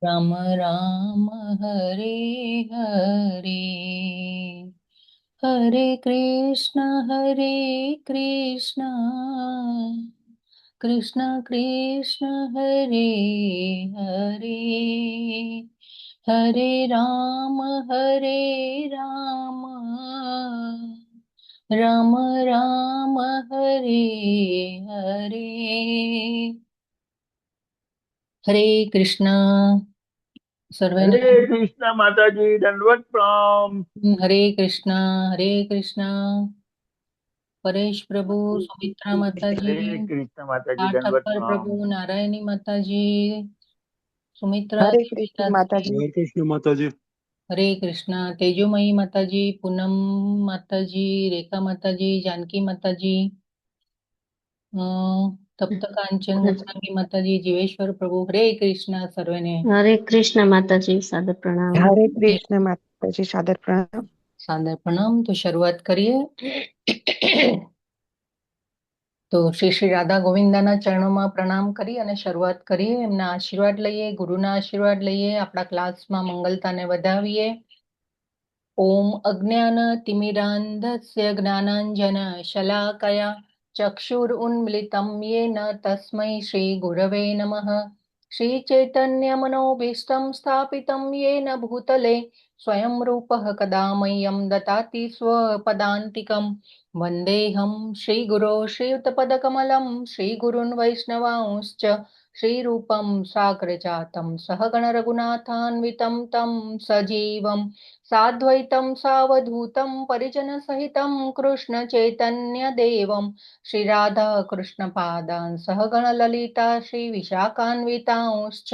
राम राम हरे हरे, हरे कृष्ण कृष्ण कृष्ण हरे हरे, हरे राम राम राम हरे हरे। हरे कृष्ण सर्वे। हरे कृष्ण माता जी, दंडवत प्रणाम। हरे कृष्ण हरे कृष्ण। परेश प्रभु, सुमित्रा माता जी, हरे कृष्ण माता जी, दंडवत ठाकर प्रणाम। प्रभु, नारायणी माता जी, सुमित्रा हरे जी, कृष्ण मीरा माता जी। जी। हरे कृष्ण माता जी। हरे कृष्णा तेजोमयी माता जी, पूनम माता जी, रेखा माता जी, जानकी माता जी, तप्त कांचन गौरांगी माता जी, जीवेश्वर प्रभु। हरे कृष्णा सर्वेने। हरे कृष्ण माता जी, सादर प्रणाम। हरे कृष्ण माता जी, सादर प्रणाम। सादर प्रणाम। तो શરૂઆત કરીએ। તો શ્રી શ્રી રાધા ગોવિંદાના ચરણોમાં પ્રણામ કરી અને શરૂઆત કરીએ, એમના આશીર્વાદ લઈએ, ગુરુના આશીર્વાદ લઈએ, આપણા ક્લાસમાં મંગલતાને વધાવીએ। ઓમ અજ્ઞાન તિમિરાંધસ્ય જ્ઞાનાંજન શલાકયા ચક્ષુરુન્મિલિતમ યેન તસ્मै શ્રી ગુરવે નમઃ। શ્રી ચૈતન્ય મનોભીષ્ટમ સ્થાપિતમ યેન ભૂતલે સ્વયં રૂપઃ કદા મह्यं દતાતિ સ્વપદાન્તિકમ। વંદેહમ શ્રીગુરો શ્રીયુતપદકમલમ શ્રીગુરૂन् વૈષ્ણવાંશ્ચ શ્રીરૂપમ સાગ્રજાતમ સહગણ રઘુનાથાન્વિતમ તમ સજીવમ साद्वैतं सावधूतं परिजनसहितं कृष्णचैतन्यदेवं श्रीराधाकृष्णपादान् सहगणललिता श्रीविशाखान्वितांश्च।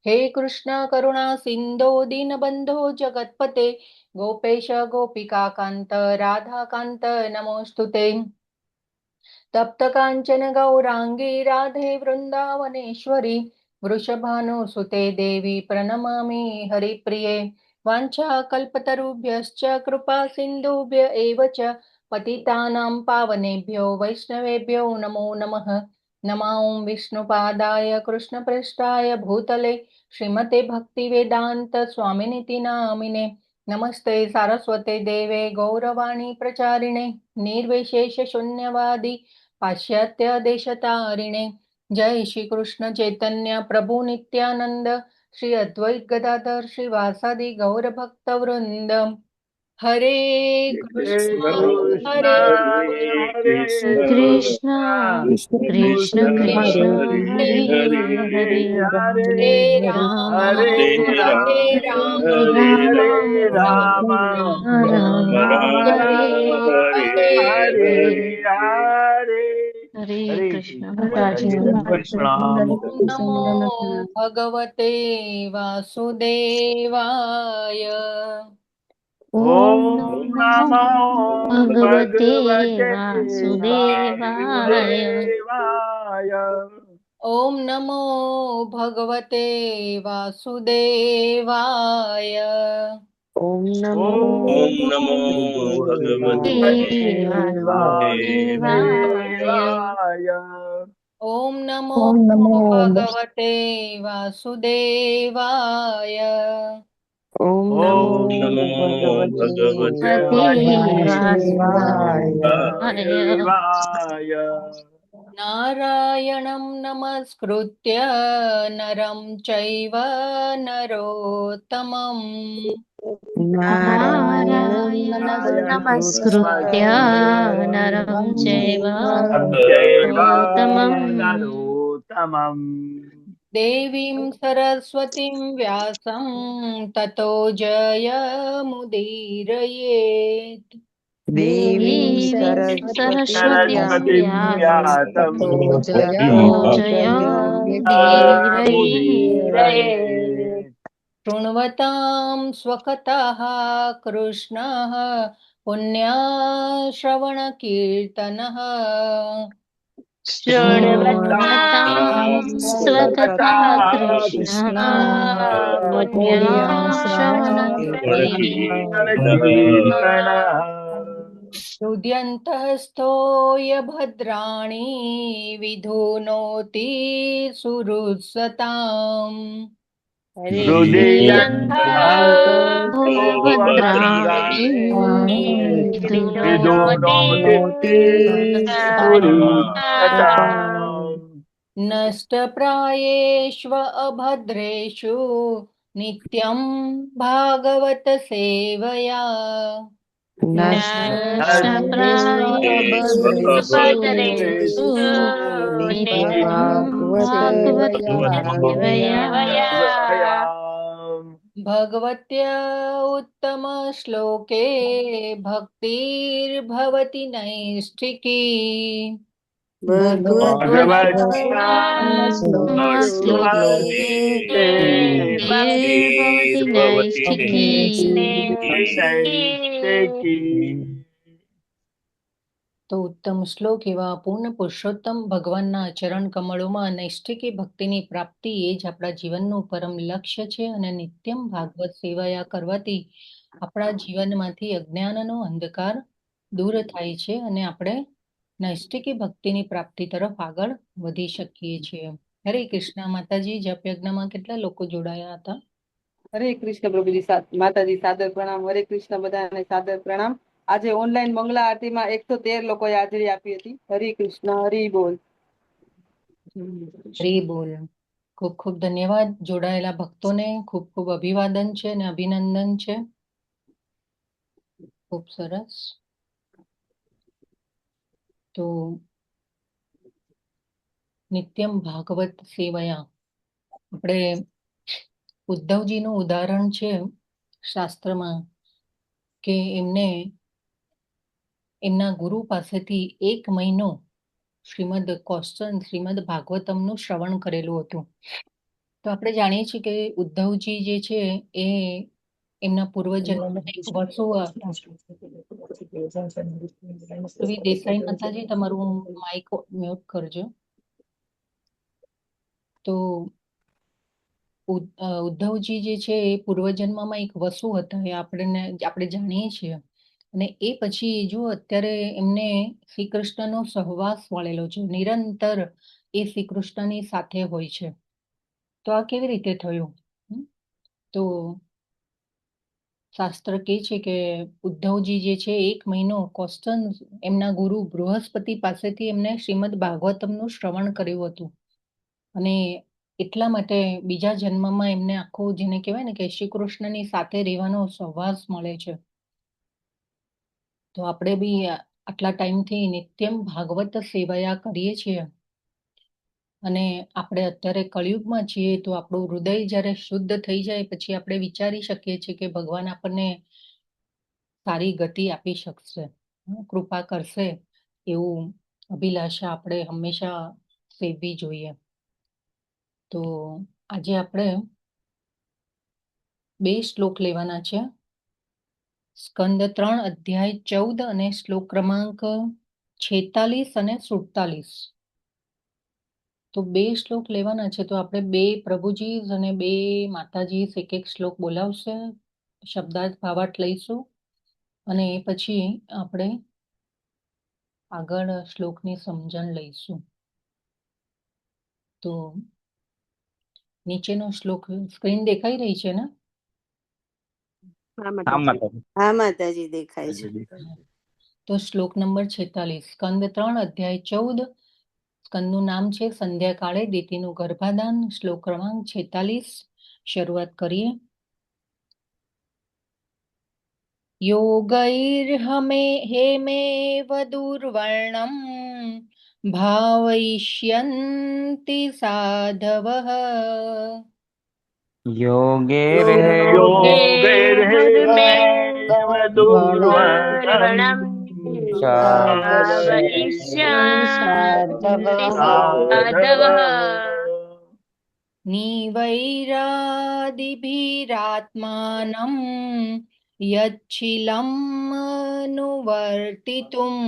हे कृष्ण करुणा सिन्धो दीनबन्धो जगत्पते गोपेश गोपिकान्त राधाकान्त नमोऽस्तु ते। तप्त कांचन गौरांगी राधे वृंदावनेश्वरी वृषभानुसुते देवी प्रणमामि हरिप्रिये। वाञ्छाकल्पतरुभ्यश्च कृपा सिन्धुभ्य एव च पतितानां पावनेभ्यो वैष्णवेभ्यो नमो नमः। नमो विष्णुपादाय कृष्णप्रेष्ठाय भूतले श्रीमते भक्तिवेदान्त स्वामिनिति नामिने। नमस्ते सारस्वते देवे गौरवाणी प्रचारिणे निर्विशेष शून्यवादी पाश्चात्य देशतारिणे। जय श्री कृष्ण चैतन्य प्रभु नित्यानंद श्री अद्वैत गदाधर श्रीवासादि गौर भक्त वृंद। हरे कृष्णा कृष्ण हरे हरे कृष्ण कृष्ण कृष्ण कृष्ण कृष्ण हरे हरे हरे, हरे हरे हरे राम हरे हरे राम राम हरे हरे राम राम राम राम हरे राम हरे हरे हरे। हरे। हरे हरे कृष्ण कृष्ण माता माता जी। जी, दंडवत प्रणाम। नमो भगवते वासुदेवाय। ओम ॐ नमो नमो भगवते भगवते वासुदेवाय। वासुदेवाय। ओम नमो भगवते वासुदेवाय। ओम नमो ॐ ओम नमो भगवते भगवते वासुदेवाय। वासुदेवाय। ओम नमो ओम नमो भगवते वासुदेवाय। ओम ॐ नमो ओम नमो भगवते भगवते वासुदेवाय। वासुदेवाय। नारायणं नमस्कृत्य नरं चैव नरोत्तमम्। नारायणं नारायणं नमस्कृत्य नमस्कृत्य नरं चैव चैव नरोत्तमम्। नरोत्तमम्। देवीं सरस्वतीं व्यासं ततो जयमुदीरयेत्। देवीं देवीं सरस्वतीं सरस्वत्यां सरस्वतीं व्यासं व्यासं ततो ततो जयमुदीरये। मुदीरये। शृण्वतां स्वकथाः कृष्णः पुण्याश्रवणकीर्तनः। शृण्वतां स्वकथा कथा कृष्ण कृष्ण पुण्याश्रवणकीर्तनः। पुण्यश्रवण कीर्तन। हृद्यन्तः स्थो य भद्राणि विधुनोति सुहृत्सताम्। हृदयन्तराळो भद्राणि भद्राणि विदुनोति विदुनोति पुरीशताम् नष्टप्रायेष्व अभद्रेषु नित्यं भागवत सेवया नष्टप्रायेष्वभद्रेषु नित्यं भागवत सेवया भगवत्या उत्तमश्लोके भक्तिर्भवति नैष्ठिकी भगवत्या श्लोके भक्तिर्भवति नैष्ठिकी તો ઉત્તમ શ્લોક એવા પૂર્ણ પુરુષોત્તમ ભગવાનના ચરણ કમળોમાં નૈષ્ઠિકી ભક્તિની પ્રાપ્તિ એ જ આપણા જીવનનું પરમ લક્ષ્ય છે અને નિત્યમ ભાગવત સેવાયા કરવાથી આપણા જીવનમાંથી અજ્ઞાનનો અંધકાર દૂર થાય છે અને આપણે નૈષ્ઠિકી ભક્તિની પ્રાપ્તિ તરફ આગળ વધી શકીએ છીએ. હરે કૃષ્ણ. માતાજી જપ યજ્ઞમાં કેટલા લોકો જોડાયા હતા? હરે કૃષ્ણ પ્રભુજી, માતાજી સાદર પ્રણામ. હરે કૃષ્ણ, બધાને સાદર પ્રણામ. આજે ઓનલાઈન મંગલા આરતીમાં 113 લોકોએ હાજરી આપી હતી. હરે કૃષ્ણ, હરિ બોલ. હરિ બોલ. ખૂબ ખૂબ ધન્યવાદ. જોડાયેલા ભક્તોને ખૂબ ખૂબ અભિવાદન છે અને અભિનંદન છે. ખૂબ સરસ. તો નિત્યમ ભાગવત સેવયા આપણે ઉદ્ધવજીનું ઉદાહરણ છે શાસ્ત્રમાં કે એમને એમના ગુરુ પાસેથી 1 મહિનો શ્રીમદ ભાગવતમનું શ્રવણ કરેલું હતું. તો આપણે જાણીએ છીએ કે ઉદ્ધવજી જે છે એ એમના પૂર્વજન્મ વસુ દેસાઈ માતાજી તમારું માઇક મ્યુટ કરજો. તો ઉદ્ધવજી જે છે એ પૂર્વજન્મમાં એક વસુ હતા, એ આપણે જાણીએ છીએ. અને એ પછી જો અત્યારે એમને શ્રી કૃષ્ણનો સહવાસ મળેલો છે, નિરંતર એ શ્રી કૃષ્ણની સાથે હોય છે. તો આ કેવી રીતે થયું? તો શાસ્ત્ર કહે છે કે ઉદ્ધવજી જે છે 1 મહિનો કોન્સ્ટન્ટ એમના ગુરુ બૃહસ્પતિ પાસેથી એમને શ્રીમદ ભાગવતમનું શ્રવણ કર્યું હતું. અને એટલા માટે બીજા જન્મમાં એમને આખું, જેને કહેવાય ને કે શ્રી કૃષ્ણની સાથે રહેવાનો સહવાસ મળે છે. તો આપણે બી આટલા ટાઈમથી નિત્યમ ભાગવત સેવયા કરીએ છીએ અને આપણે અત્યારે કળિયુગમાં છીએ. તો આપણું હૃદય જ્યારે શુદ્ધ થઈ જાય પછી આપણે વિચારી શકીએ છીએ કે ભગવાન આપણને સારી ગતિ આપી શકશે, કૃપા કરશે, એવું અભિલાષા આપણે હંમેશા સેવવી જોઈએ. તો આજે આપણે 2 શ્લોક લેવાના છે. સ્કંદ 3 અધ્યાય 14 અને શ્લોક ક્રમાંક 46 અને 47. તો 2 શ્લોક લેવાના છે. તો આપણે 2 પ્રભુજી અને 2 માતાજી એક શ્લોક બોલાવશે, શબ્દાર્થ ભાવાર્થ લઈશું અને પછી આપણે આગળ શ્લોકની સમજણ લઈશું. તો નીચેનો શ્લોક સ્ક્રીન દેખાઈ રહી છે ને? હા માતાજી દેખાય છે. તો શ્લોક નંબર 46, સ્કંદ 3 અધ્યાય 14. સ્કંદનું નામ છે સંધ્યાકાળે દીતીનું ગર્ભાધાન. શ્લોક ક્રમાંક 46. શરૂઆત કરીએ. યોગૈર્હેમેવ દુર્વર્ણમ ભાવયિષ્યન્તિ સાધવઃ योगैर्हेमेव दुर्वर्णम् साधवः निवैरादिभिरात्मानं यच्छिलम् अनुवर्तितुम्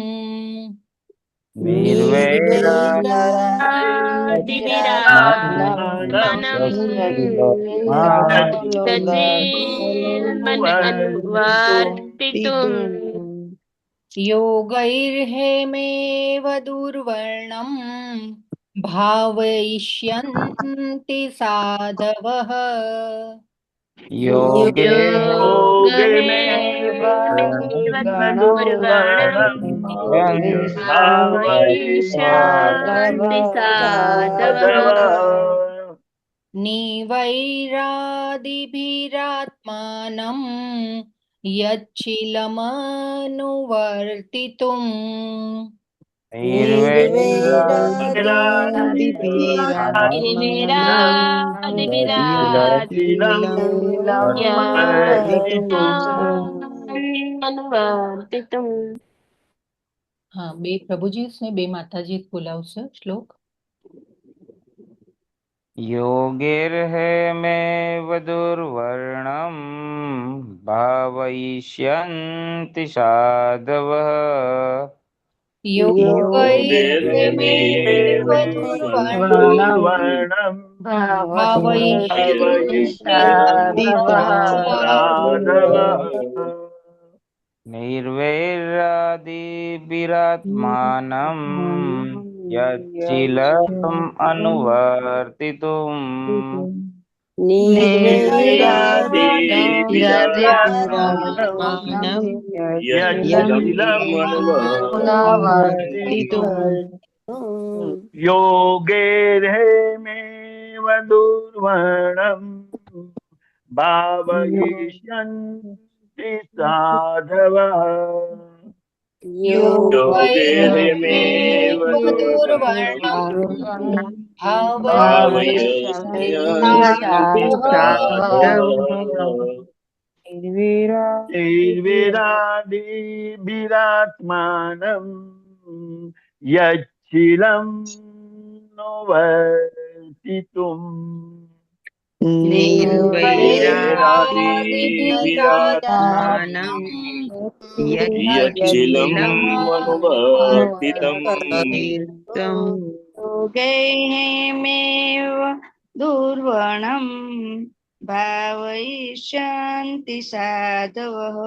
योगैर्हेमेव दुर्वर्णम् भावयिष्यन्ति साधवः योगे योगमेव दुर्गणम् भावयिष्यन्ति साधवः निवैरादिभिरात्मानं यच्चिलमनुवर्तितुम् अनुवर्तितुम् હા, બે પ્રભુજી ને બે માતાજી બોલાવશે શ્લોક. योगैर्हेमेव दुर्वर्णं भावयिष्यन्ति साधवः योगैर्हेमेव दुर्वर्णं वर्णम् भावयिष्यन्ति साधवः निर्वैरादिभिरात्मानं यच्चिलम् अनुवर्तितुम् योगैर्हेमेव दुर्वर्णम् भावयिष्यन्ति साधवः योगैर्हेमेव दुर्वर्णं भावयिष्यन्ति निर्विरादिभिरात्मानं यच्चिलं नोवर्तितुम् निर्वैरादिभिरात्मानं योगैर्हेमेव दुर्वर्णं भावयिष्यन्ति साधवः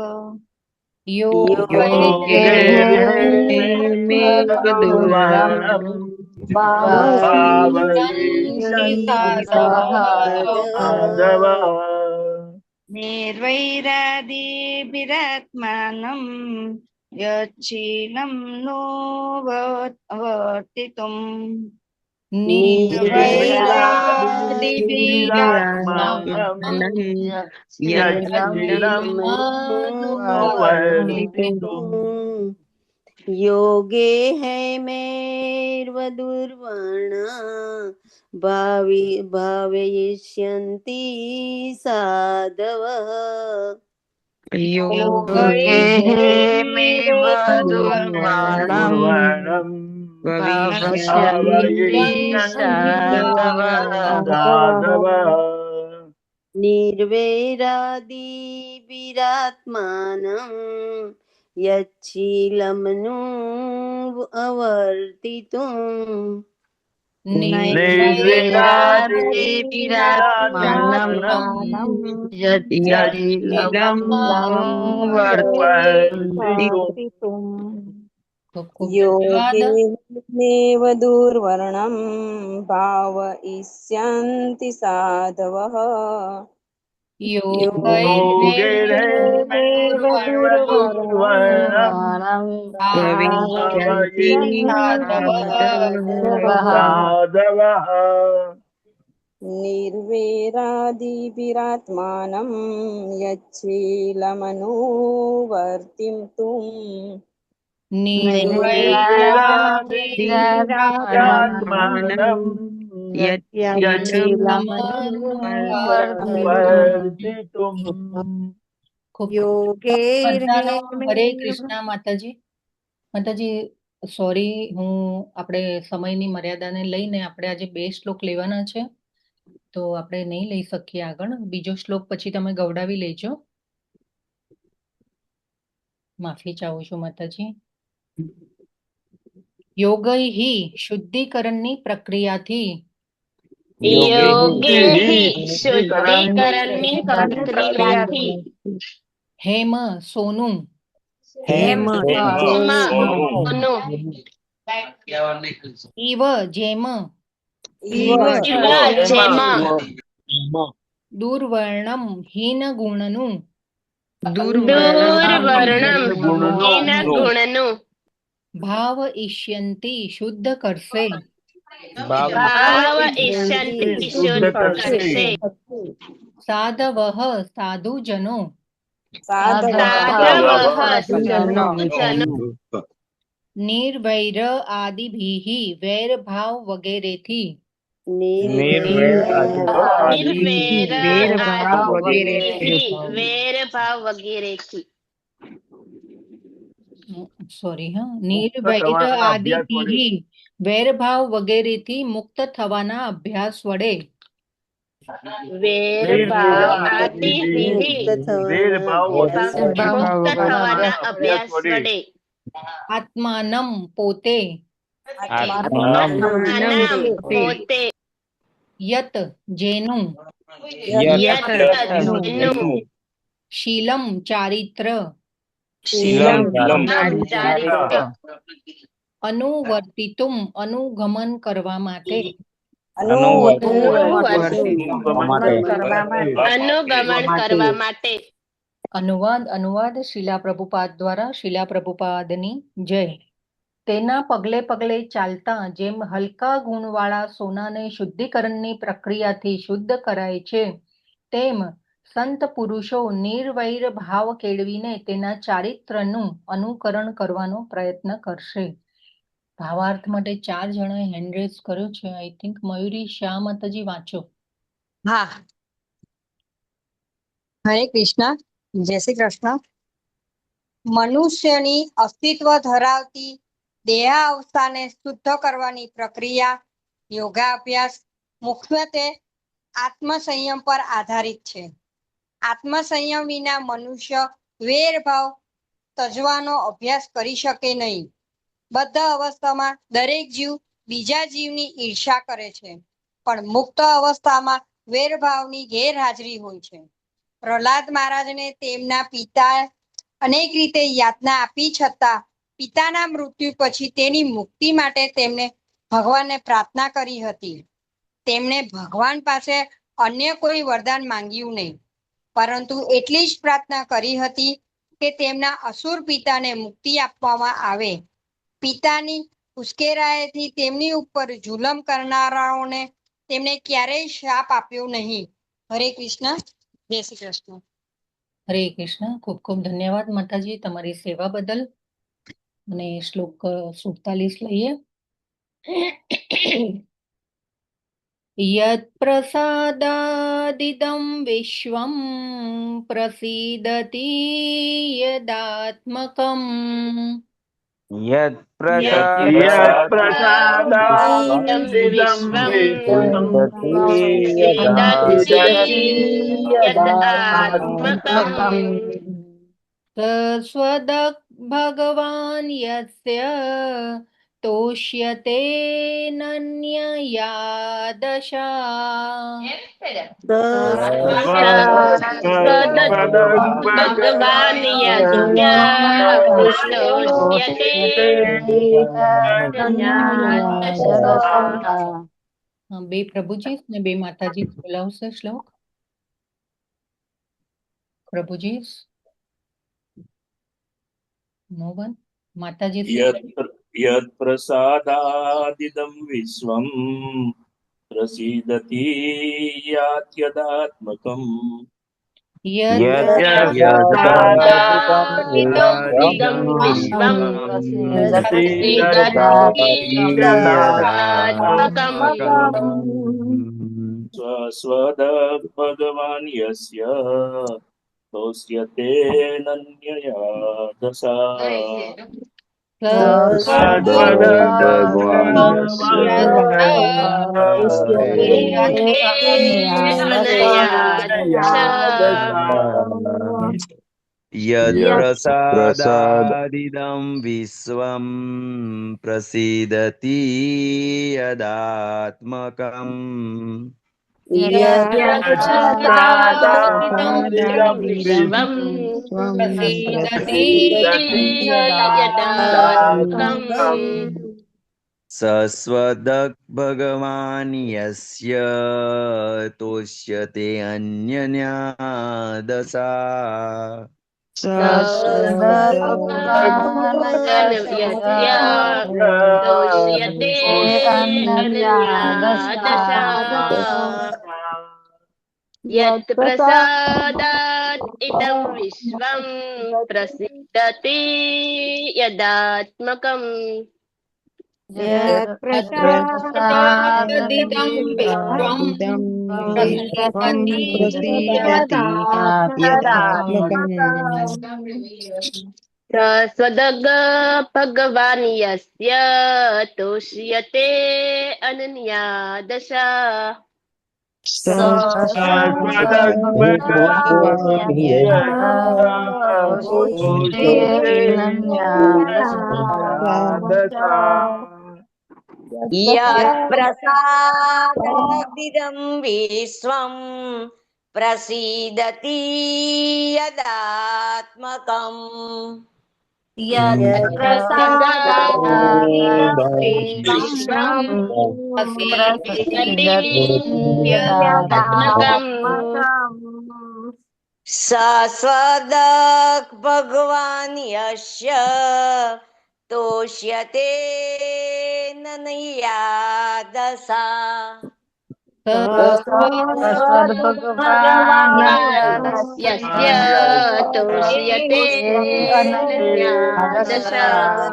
निर्वैरादिभिरात्मानं यच्चिलं नोवर्तितुम् योगे हैमेर्व दुर्वर्णा भावयिष्यन्ति साधवः योगैर्हेमेव दुर्वर्णं भविष्यन्ति साधवः निर्वैरादिभिरात्मानं यच्चिलमनुवर्तितुम् योगेमेव दुर्वर्णं भावयिष्यन्ति साधवः योगैर्हेमेव दुर्वर्णं भावयिष्यन्ति साधवः निर्वैरादिभिरात्मानं यच्चिलमनुवर्तितुम् निर्वैरादिभिरात्मानं હરે કૃષ્ણ માતાજી. માતાજી સોરી, હું આપણે સમયની મર્યાદાને લઈને આપણે આજે બે શ્લોક લેવાના છે, તો આપણે નહીં લઈ શકીએ આગળ. બીજો શ્લોક પછી તમે ગવડાવી લેજો. માફી ચાહું છું માતાજી. યોગૈ શુદ્ધિકરણની પ્રક્રિયાથી હેમ સોનું ઈવ જેમ ઇવ જેમાં દુર્વર્ણમ હીન ગુણનું દુર્વર્ણમ ગુણનો હીન ગુણનું ભાવ ઈષ્યંતિ શુદ્ધ કરશે ભાવ ઈષ્યંતિ શુદ્ધ કરશે સાધવઃ સાધુજનો સાધવઃ સાધુજનો નિર્વૈર આદિભિઃ વૈરભાવ વગેરેથી વેરભાવ વગેરેથી સોરી નિર્વૈર આદિભિઃ વૈરભાવ વગેરેથી મુક્ત થવાના અભ્યાસ વડે વેરભાવ આદિથી વેરભાવ મુક્ત થવાના અભ્યાસ વડે આત્માનમ પોતે આત્માનમ પોતે યત જેનું યતનું શીલમ ચારિત્ર ચારિત્ર અનુવર્તિતુમ અનુગમન કરવા માટે અનુગમન કરવા માટે અનુવાદ શીલા પ્રભુપાદ દ્વારા શીલા પ્રભુપાદની જય. તેના પગલે પગલે ચાલતા જેમ હલકા ગુણવાળા સોનાને શુદ્ધિકરણની પ્રક્રિયાથી શુદ્ધ કરાય છે તેમ સંત પુરુષો નિર્વૈર ભાવ કેળવીને તેના ચારિત્રનું અનુકરણ કરવાનો પ્રયત્ન કરશે. ભાવાર્થ માટે 4 જણાએ હેન્ડ રેઝ કર્યો છે. આઈ થિંક મયુરી શા માતાજી વાંચો. હા, હરે કૃષ્ણ, જય શ્રી કૃષ્ણ. મનુષ્યની અસ્તિત્વ ધરાવતી દેહાવસ્થાને શુદ્ધ કરવાની પ્રક્રિયા યોગાભ્યાસ મુખ્યત્વે આત્મસંયમ પર આધારિત છે. આત્મસંયમ વિના મનુષ્ય વેરભાવ તજવાનો અભ્યાસ કરી શકે નહીં. બધા અવસ્થામાં દરેક જીવ બીજા જીવની ઈર્ષા કરે છે, પણ મુક્ત અવસ્થામાં વેરભાવની ગેરહાજરી હોય છે. પ્રહલાદ મહારાજને તેમના પિતા અનેક રીતે યાતના આપી છતાં પિતાના મૃત્યુ પછી તેની મુક્તિ માટે તેમણે ભગવાનને પ્રાર્થના કરી હતી. તેમણે ભગવાન પાસે અન્ય કોઈ વરદાન માંગ્યું નહીં, પરંતુ એટલી જ પ્રાર્થના કરી હતી કે તેમના અસુર પિતાને મુક્તિ આપવામાં આવે. પિતાની ઉશ્કેરાયેથી તેમની ઉપર જુલમ કરનારાઓને તેમણે ક્યારેય શાપ આપ્યો નહીં. હરે કૃષ્ણ, જય શ્રી કૃષ્ણ. હરે કૃષ્ણ. ખૂબ ખૂબ ધન્યવાદ માતાજી તમારી સેવા બદલ. અને શ્લોક 47 લઈએ. યત પ્રસાદાદિદં વિશ્વં પ્રસીદતિ યદાત્મકમ યદ પ્રસાદાદિદં તસ્વદક ભગવાન યસ્ય તોષ્યતે નન્યયાદશા ભગવાન બે પ્રભુજી ને બે માતાજી બોલાવશે શ્લોક. પ્રભુજી નો વન. માતાજી યદ પ્રસાદાદિદં વિશ્વં પ્રસીદતિ યાત્યદાત્મકમ સ્વસ્વદ ભગવાન યસ્ય તોષ્યતે નન્યયાદશા યદ પ્રસાદાદિદં વિશ્વં પ્રસીદતિ યદાત્મકમ સસ્વદક ભગવાન યસ્ય તોષ્યતે અન્યન્યા દશા ભગવાન યસ્ય દોષ્યતે અનન્યા દશા યત પ્રસાદાત ઇદં વિશ્વં પ્રસિદ્ધતિ યદાત્મકમ પ્રસાદિદં વિશ્વં પ્રસિદ્ધતિ સદગ ભગવાન યસ્ય તોષ્યતે અનન્યા દશા પ્રસાદિદં વિશ્વં પ્રસીદતિ યદાત્મકમ સસ્વદક ભગવાન યસ્ય તોષ્યતે નનયા દશા યસ્ય તોષ્યતે અનન્યા દશા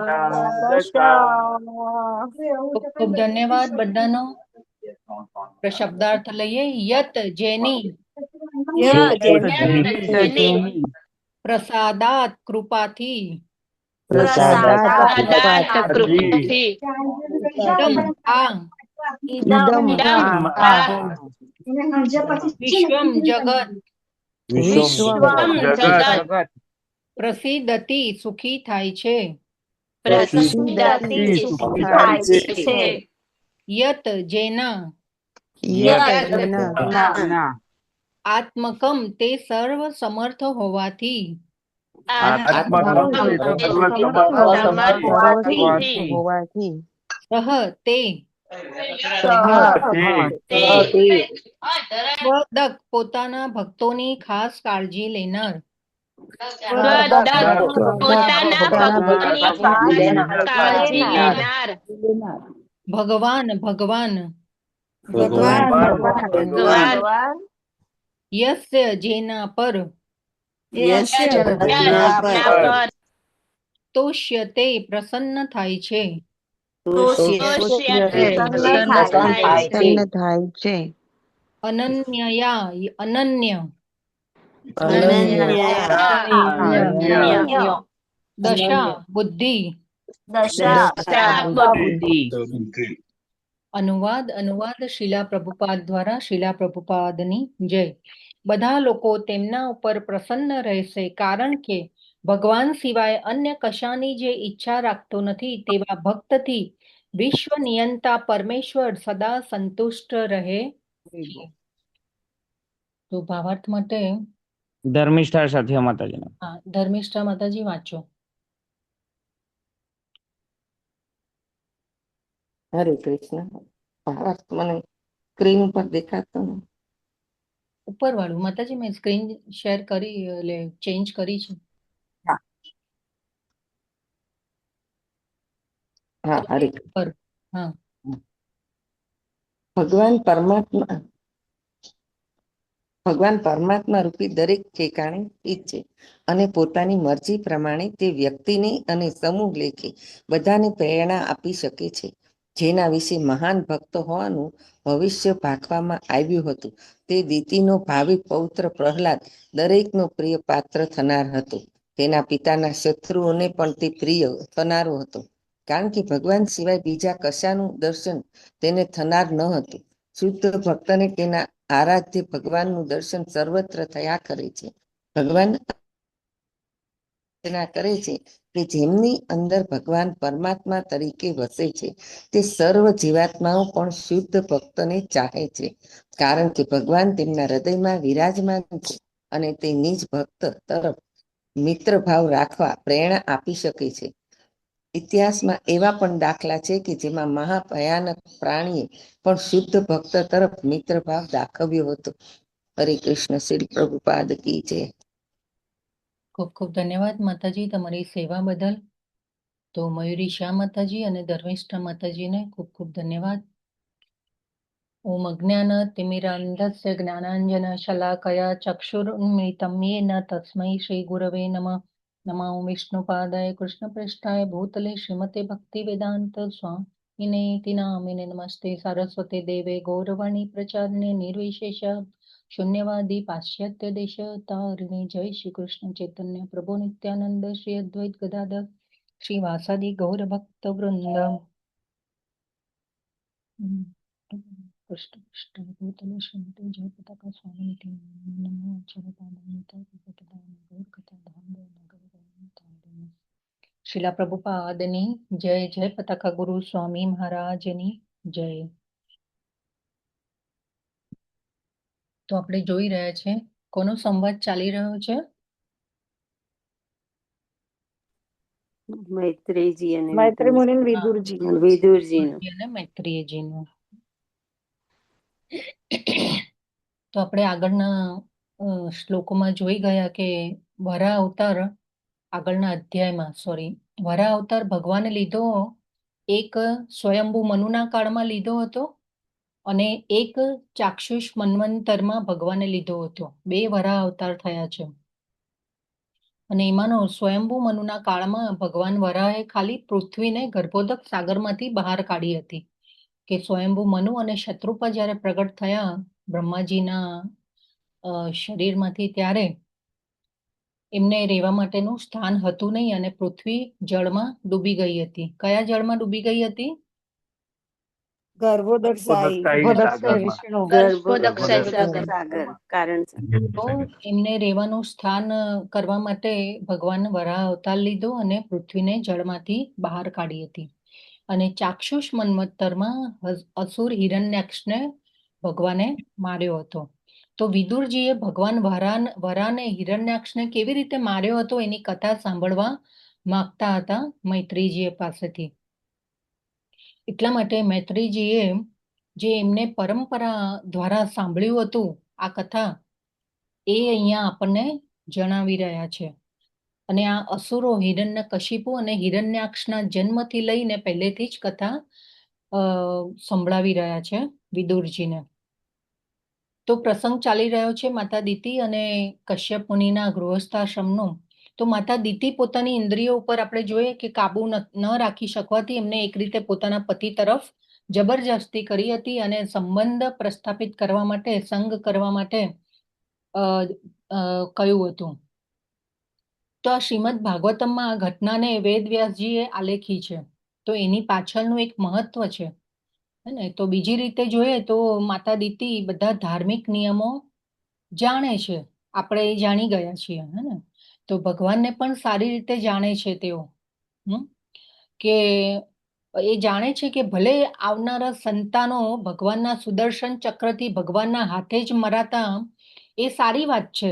ખૂબ ખૂબ ધન્યવાદ બધાનો. શબ્દાર્થ લઈએ. યત જેની પ્રસાદાત કૃપાથી કૃપાથી ઇદં આ વિશ્વમ જગત જગત પ્રસિદ્ધતિ સુખી થાય છે. પ્રસિદ્ધતિ સુખી થાય છે. યત જેના આત્મકમ તે સર્વ સમર્થ હોવાથી સહ તે સ્વદક પોતાના ભક્તોની ખાસ કાળજી લેનાર પોતાના ભક્તોની કાળજી લેનાર ભગવાન ભગવાન ભગવાન યસ્ય જેના પર તોષ્યતે પ્રસન્ન થાય છે. અનન્યયા અનન્ય દશા બુદ્ધિ. અનુવાદ શીલા પ્રભુપાદ દ્વારા. શીલા પ્રભુપાદની જય. બધા લોકો તેમના ઉપર પ્રસન્ન રહેશે કારણ કે ભગવાન સિવાય અન્ય કશાની જે ઈચ્છા રાખતો નથી તેવા ભક્તથી વિશ્વ નિયંતા પરમેશ્વર સદા સંતુષ્ટ રહે. તો ભાવાર્થ માટે ધર્મિષ્ઠા સાથે માતાજી. ધર્મિષ્ઠા માતાજી વાંચો. હરે કૃષ્ણ. ભાવાર્થ મને સ્ક્રીન ઉપર દેખાતો ને ઉપર વાળું માતાજી મેં સ્ક્રીન શેર કરી એટલે ચેન્જ કરી છે. હા હરે ઉપર. હા ભગવાન પરમાત્મા રૂપી દરેક ઠેકાણે સ્થિત છે અને પોતાની મરજી પ્રમાણે તે વ્યક્તિને અને સમૂહ લેખે બધાને પ્રેરણા આપી શકે છે. જેના વિશે મહાન ભક્ત હોવાનું ભવિષ્ય ભાખવામાં આવ્યું હતું તે દીતિનો ભાવિ પૌત્ર પ્રહલાદ દરેકનો પ્રિય પાત્ર થનાર હતો. તેના પિતાના શત્રુઓને પણ તે પ્રિય થનારો હતો કારણ કે ભગવાન સિવાય બીજા કશાનું દર્શન તેને થનાર ન હતું. શુદ્ધ ભક્તને તેના આરાધ્ય ભગવાનનું દર્શન સર્વત્ર થયા કરે છે. ભગવાન કરે છે કે જેમની અંદર ભગવાન પરમાત્મા તરીકે વસે છે તે સર્વ જીવાત્માઓ પણ શુદ્ધ ભક્તને ચાહે છે કારણ કે ભગવાન તેમના હૃદયમાં વિરાજમાન છે અને તે નિજ ભક્ત તરફ મિત્ર ભાવ રાખવા પ્રેરણા આપી શકે છે. ઇતિહાસમાં એવા પણ દાખલા છે કે જેમાં મહાભયાનક પ્રાણીએ પણ શુદ્ધ ભક્ત તરફ મિત્રભાવ દાખવ્યો હતો. હરે કૃષ્ણ. શ્રી પ્રભુપાદ કી જય. ખૂબ ખૂબ ધન્યવાદ માતાજી તમારી સેવા બદલ. તો મયુરી શાહ માતાજી અને ધર્મિષ્ઠા માતાજીને ખૂબ ખૂબ ધન્યવાદ. ઓમ અજ્ઞાનતિમિરાન્ધસ્ય જ્ઞાનાંજનશલાકયા ચક્ષુરુન્મિલિतं येन તસ્मै શ્રી ગુરવે નમઃ. નમો વિષ્ણુપાદાય કૃષ્ણપ્રેષ્ઠાય ભૂતલે શ્રીમતે ભક્તિવેદાંત સ્વામિનેતિ નામિને નમસ્તે સારસ્વતે દેવે ગૌરવાણી પ્રચારને નિર્વિશેષ શૂન્યવાદી પાશ્ચાત્ય દેશતારિણે. જય શ્રી કૃષ્ણ ચૈતન્ય પ્રભુ નિત્યાનંદ શ્રી અદ્વૈત ગદાધર શ્રી વાસાદિ ગૌર ભક્ત વૃંદ. કૃષ્ણ કૃષ્ણ ભૂતલે શ્રીમતે જય પતાકા સ્વામિનેતિ નમો શિલા પ્રભુપાદની જય. જય પતાકા ગુરુ સ્વામી મહારાજની જય. તો આપણે જોઈ રહ્યા છે કોનો સંવાદ ચાલી રહ્યો છે? મૈત્રેયજી અને મૈત્રી મુનિ વિદુરજીનો. અને મૈત્રેયજીનો. તો આપણે આગળના શ્લોકોમાં જોઈ ગયા કે વરા અવતાર આગળના અધ્યાયમાં વરા અવતાર ભગવાને લીધો એક સ્વયંભુ મનુના કાળમાં લીધો હતો અને એક ચાક્ષુષ મન્વંતરમાં ભગવાને લીધો હતો. 2 વરા અવતાર થયા છે. અને એમાંનો સ્વયંભુ મનુના કાળમાં ભગવાન વરાહે ખાલી પૃથ્વીને ગર્ભોદક સાગરમાંથી બહાર કાઢી હતી. કે સ્વયંભુ મનુ અને શત્રુપા જ્યારે પ્રગટ થયા બ્રહ્માજીના શરીરમાંથી ત્યારે એમને રહેવા માટેનું સ્થાન હતું નહીં અને પૃથ્વી જળમાં ડૂબી ગઈ હતી. કયા જળમાં ડૂબી ગઈ હતી? તો એમને રહેવાનું સ્થાન કરવા માટે ભગવાન વરાહ અવતાર લીધો અને પૃથ્વીને જળમાંથી બહાર કાઢી હતી. અને ચાક્ષુષ મન્વંતરમાં અસુર હિરણ્યાક્ષને ભગવાને માર્યો હતો. તો વિદુરજીએ ભગવાન વરાને હિરણ્યાક્ષને કેવી રીતે માર્યો હતો એની કથા સાંભળવા માંગતા હતા મૈત્રીજી પાસેથી. એટલા માટે મૈત્રીજીએ જે એમને પરંપરા દ્વારા સાંભળ્યું હતું આ કથા એ અહીંયા આપણને જણાવી રહ્યા છે. અને આ અસુરો હિરણ્યકશિપુ અને હિરણ્યાક્ષના જન્મથી લઈને પહેલેથી જ કથા સંભળાવી રહ્યા છે વિદુરજીને. તો પ્રસંગ ચાલી રહ્યો છે માતા દિતિ અને કશ્યપ મુનિના ગૃહસ્થાશ્રમનો. તો માતા દિતિ પોતાની ઇન્દ્રિયો ઉપર આપણે જોઈએ કે કાબુ ન રાખી શકવાથી એમને એક રીતે પોતાના પતિ તરફ જબરજસ્તી કરી હતી અને સંબંધ પ્રસ્થાપિત કરવા માટે સંગ કરવા માટે કહ્યું હતું. તો આ શ્રીમદ ભાગવતમમાં આ ઘટનાને વેદવ્યાસજીએ આલેખી છે. તો એની પાછળનું એક મહત્વ છે. ને તો બીજી રીતે જોઈએ તો માતા દિતિ બધા ધાર્મિક નિયમો જાણે છે. આપણે જાણી ગયા છીએ ને. તો ભગવાનને પણ સારી રીતે જાણે છે તેઓ. કે એ જાણે છે કે ભલે આવનારા સંતાનો ભગવાનના સુદર્શન ચક્રથી ભગવાનના હાથે જ મરાતા એ સારી વાત છે.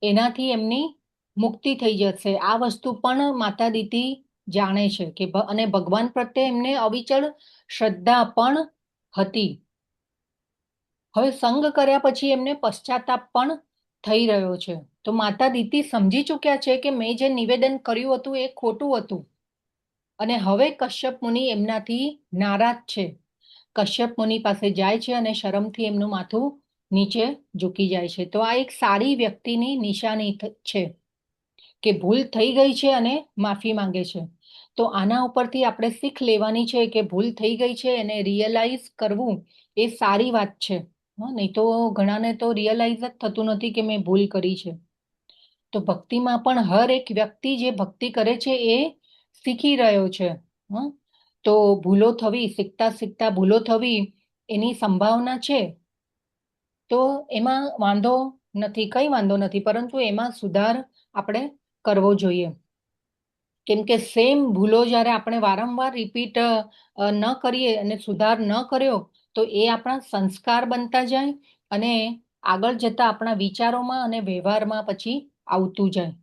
એનાથી એમની મુક્તિ થઈ જશે. આ વસ્તુ પણ માતા દિતિ જાણે છે કે અને ભગવાન પ્રત્યે એમને અવિચળ શ્રદ્ધા પણ હતી. હવે સંગ કર્યા પછી એમને પશ્ચાતાપ પણ થઈ રહ્યો છે. તો માતા દિતિ સમજી ચૂક્યા છે કે મેં જે નિવેદન કર્યું હતું એ ખોટું હતું અને હવે કશ્યપ મુનિ એમનાથી નારાજ છે. કશ્યપ મુનિ પાસે જાય છે અને શરમથી એમનું માથું નીચે ઝૂકી જાય છે. તો આ એક સારી વ્યક્તિની નિશાની છે કે ભૂલ થઈ ગઈ છે અને માફી માંગે છે. તો આના ઉપરથી આપણે શીખ લેવાની છે કે ભૂલ થઈ ગઈ છે એને રિયલાઇઝ કરવું એ સારી વાત છે. નહીં તો ઘણાને તો રિયલાઇઝ જ થતું નથી કે મેં ભૂલ કરી છે. તો ભક્તિમાં પણ હર એક વ્યક્તિ જે ભક્તિ કરે છે એ શીખી રહ્યો છે. તો ભૂલો થવી શીખતા શીખતા ભૂલો થવી એની સંભાવના છે. તો એમાં વાંધો નથી, કઈ વાંધો નથી, પરંતુ એમાં સુધાર આપણે કરવો જોઈએ. કેમ કે સેમ ભૂલો જ્યારે આપણે વારંવાર રિપીટ ન કરીએ અને સુધાર ન કર્યો તો એ આપણા સંસ્કાર બનતા જાય અને આગળ જતા આપણા વિચારોમાં અને વ્યવહારમાં પછી આવતું જાય.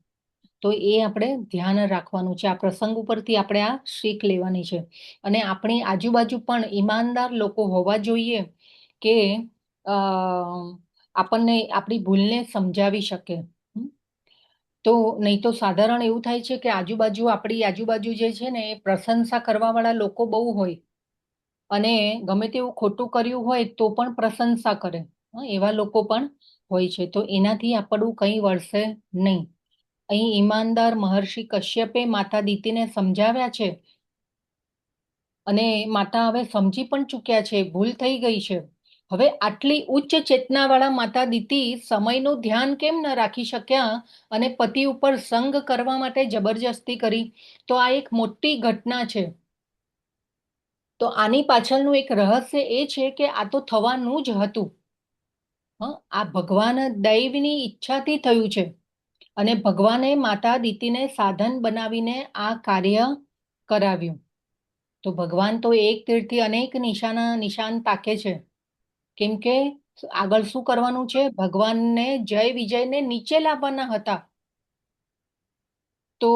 તો એ આપણે ધ્યાન રાખવાનું છે. આ પ્રસંગ ઉપરથી આપણે આ શીખ લેવાની છે. અને આપણી આજુબાજુ પણ ઈમાનદાર લોકો હોવા જોઈએ કે અ આપણને આપણી ભૂલને સમજાવી શકે. તો નહીં તો સાધારણ એવું થાય છે કે આપણી આજુબાજુ જે છે ને એ પ્રશંસા કરવા વાળા લોકો બહુ હોય અને ગમે તેવું ખોટું કર્યું હોય તો પણ પ્રશંસા કરે. એવા લોકો પણ હોય છે. તો એનાથી આપણું કંઈ વળશે નહીં. અહીં ઈમાનદાર મહર્ષિ કશ્યપે માતા દીતીને સમજાવ્યા છે અને માતા હવે સમજી પણ ચૂક્યા છે, ભૂલ થઈ ગઈ છે. હવે આટલી ઉચ્ચ ચેતનાવાળા માતા દીતી સમયનું ધ્યાન કેમ ન રાખી શક્યા અને પતિ ઉપર સંગ કરવા માટે જબરજસ્તી કરી? તો આ એક મોટી ઘટના છે. તો આની પાછળનું એક રહસ્ય એ છે કે આ તો થવાનું જ હતું. આ ભગવાન દૈવની ઈચ્છાથી થયું છે અને ભગવાને માતા દીતીને સાધન બનાવીને આ કાર્ય કરાવ્યું. તો ભગવાન તો એક તીરથી અનેક નિશાન તાકે છે. કેમ કે આગળ શું કરવાનું છે? ભગવાનને જય વિજયને નીચે લાવવાના હતા. તો